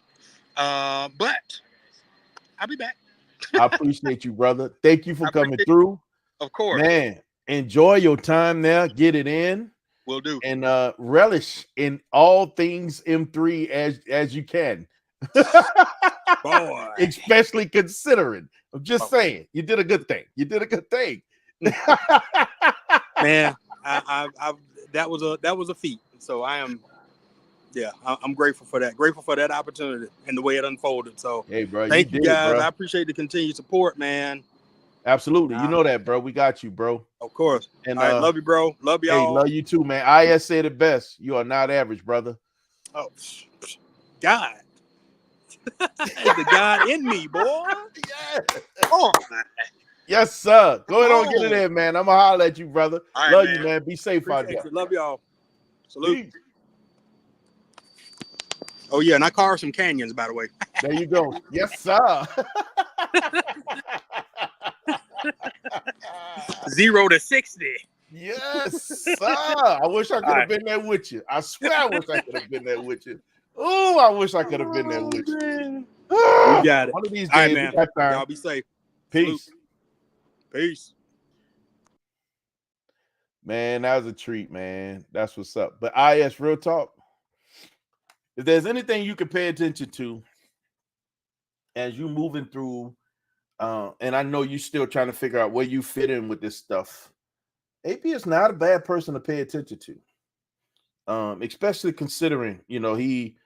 But I'll be back. I appreciate you, brother. Thank you for coming through. Of course. Man, enjoy your time there. Get it in. Will do. And relish in all things M3 as you can. Boy. Especially considering. I'm just saying, you did a good thing. You did a good thing. Man, I that was a feat. So I'm grateful for that. Grateful for that opportunity and the way it unfolded. So hey, bro, thank you guys. I appreciate the continued support, man. Absolutely. You know that, bro. We got you, bro. Of course. And all right, love you, bro. Love y'all. Hey, love you too, man. IS said it best. You are not average, brother. Oh, God. The God in me, boy. Yeah. Oh. Yes, sir. Go ahead on, get it in, man. I'm gonna holler at you, brother. All right, love man. you, man. Be safe out there. Love y'all. Salute. Peace. Oh yeah, and I carved some canyons, by the way. There you go. Yes, sir. 0 to 60. Yes, sir. I wish I could have been there with you. I swear I wish I could have been there with you. Oh, I wish I could have been there with you. You got it. One of these days, all right, man. Y'all be safe. Peace. Salute. Peace. Man, that was a treat, man. That's what's up. But IS, real talk. If there's anything you can pay attention to as you moving through, and I know you're still trying to figure out where you fit in with this stuff, AP is not a bad person to pay attention to, especially considering, he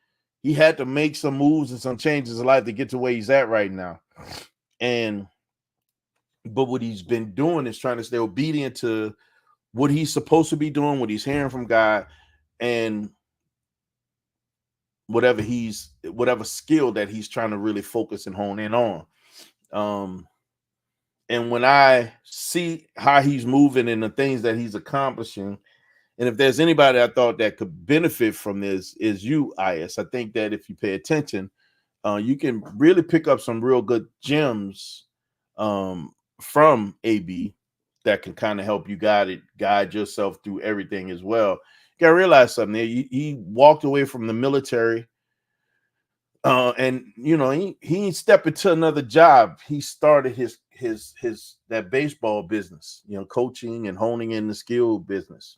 had to make some moves and some changes in life to get to where he's at right now. But what he's been doing is trying to stay obedient to what he's supposed to be doing, what he's hearing from God, and whatever skill that he's trying to really focus and hone in on. And when I see how he's moving and the things that he's accomplishing, and if there's anybody I thought that could benefit from this is you, IS. I think that if you pay attention, you can really pick up some real good gems from AB that can kind of help you guide yourself through everything as well. You gotta realize something there. He walked away from the military, and he ain't stepped into another job. He started his that baseball business, coaching and honing in the skill business.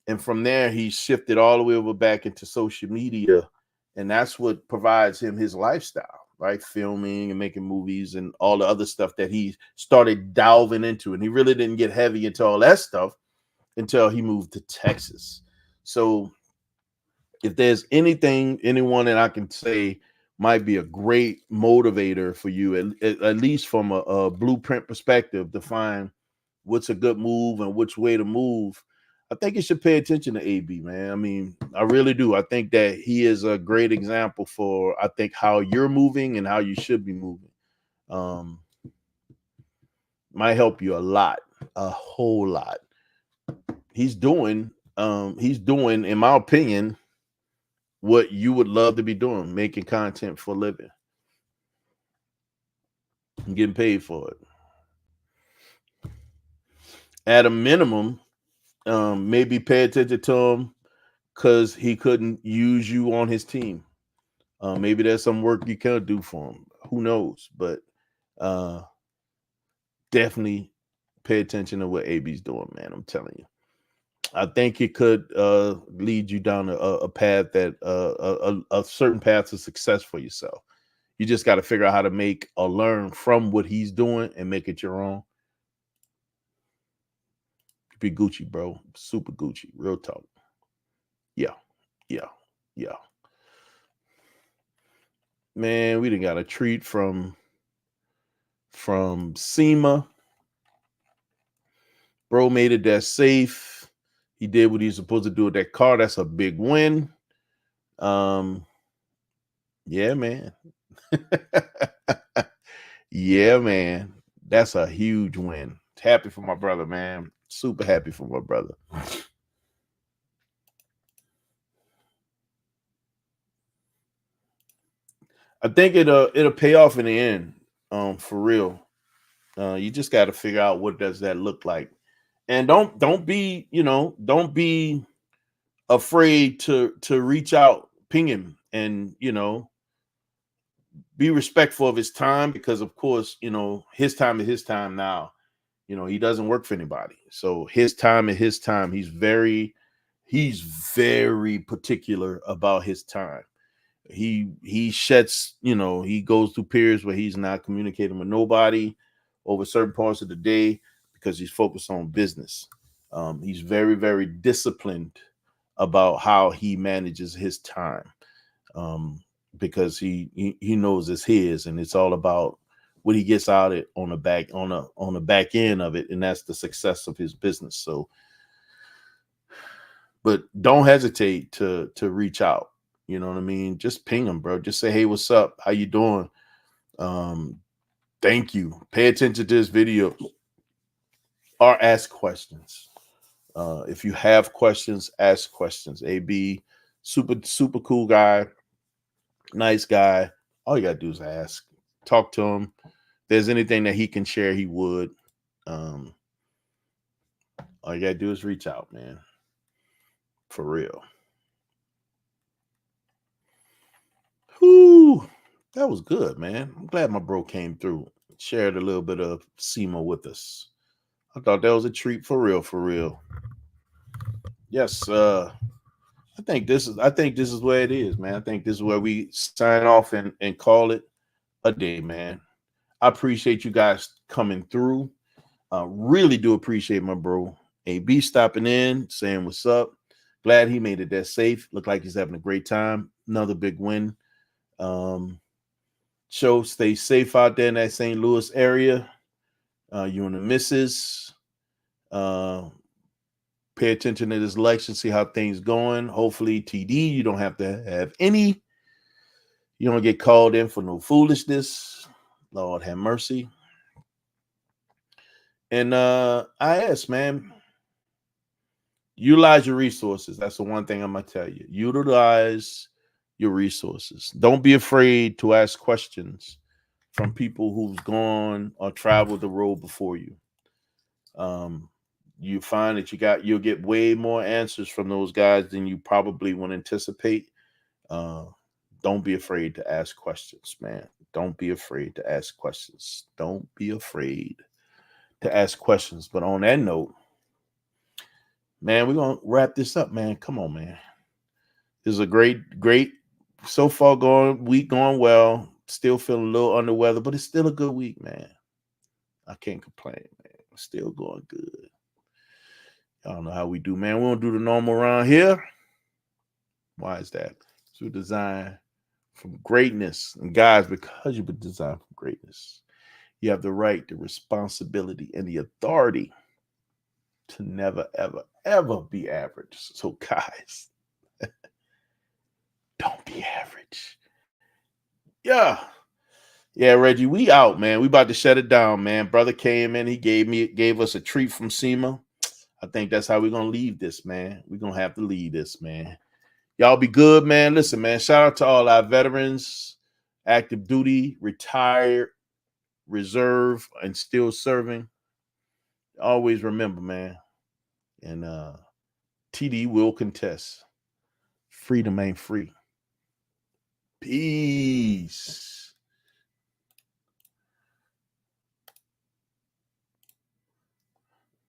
And from there, he shifted all the way over back into social media. And that's what provides him his lifestyle, right? Filming and making movies and all the other stuff that he started delving into. And he really didn't get heavy into all that stuff until he moved to Texas. So if there's anyone that I can say might be a great motivator for you, at least from a blueprint perspective, to find what's a good move and which way to move, I think you should pay attention to AB, man. I mean, I really do. I think that he is a great example for, I think, how you're moving and how you should be moving. Might help you a whole lot. He's doing, in my opinion, what you would love to be doing, making content for a living. I'm getting paid for it. At a minimum, maybe pay attention to him because he couldn't use you on his team. Maybe there's some work you can do for him. Who knows? But definitely pay attention to what AB's doing, man. I'm telling you. I think it could lead you down a path that a certain path to success for yourself. You just got to figure out how to make or learn from what he's doing and make it your own. Be Gucci, bro. Super Gucci. Real talk. Yeah. Man, we done got a treat from SEMA. Bro made it that safe. He did what he's supposed to do with that car. That's a big win. Yeah, man. Yeah, man. That's a huge win. Happy for my brother, man. Super happy for my brother. I think it'll pay off in the end. For real. You just got to figure out what does that look like. And don't be afraid to reach out, ping him, and be respectful of his time, because of course, his time is his time now. He doesn't work for anybody. So his time is his time. He's very particular about his time. He sheds, he goes through periods where he's not communicating with nobody over certain parts of the day because he's focused on business. He's very, very disciplined about how he manages his time, because he knows it's his, and it's all about what he gets out it on the back end of it, and that's the success of his business. So, but don't hesitate to reach out. You know what I mean? Just ping him, bro. Just say, hey, what's up? How you doing? Thank you. Pay attention to this video or ask questions. If you have questions, ask questions. AB, super cool guy, nice guy. All you got to do is ask. Talk to him. If there's anything that he can share, he would. All you got to do is reach out, man. For real. Whew, that was good, man. I'm glad my bro came through, shared a little bit of SEMA with us. I thought that was a treat, for real, for real. Yes, I think this is where it is, man. I think this is where we sign off and call it a day, man. I appreciate you guys coming through. Really do appreciate my bro AB stopping in, saying what's up. Glad he made it that safe. Looked like he's having a great time. Another big win. Show stay safe out there in that St. Louis area. You and the missus. Pay attention to this election, see how things going. Hopefully, TD, you don't have to have any. You don't get called in for no foolishness. Lord have mercy. And I ask, man, utilize your resources. That's the one thing I'm gonna tell you. Utilize your resources. Don't be afraid to ask questions from people who's gone or traveled the road before you. You find that you'll get way more answers from those guys than you probably would anticipate. Don't be afraid to ask questions, man. Don't be afraid to ask questions. Don't be afraid to ask questions. But on that note, man, we're going to wrap this up, man. Come on, man. This is a great, so far week going well. Still feeling a little under weather, but it's still a good week, man. I can't complain, man. Still going good. I don't know how we do, man. We don't do the normal around here. Why is that? So we design from greatness. And guys, because you've been designed from greatness, you have the right, the responsibility, and the authority to never, ever, ever be average. So guys, don't be average. Yeah, Reggie, we out, man. We about to shut it down, man. Brother came in. He gave us a treat from SEMA. I think that's how we're going to leave this, man. We're going to have to leave this, man. Y'all be good, man. Listen, man, shout out to all our veterans, active duty, retired, reserve and still serving, always remember, man. And TD will contest. Freedom ain't free. Peace.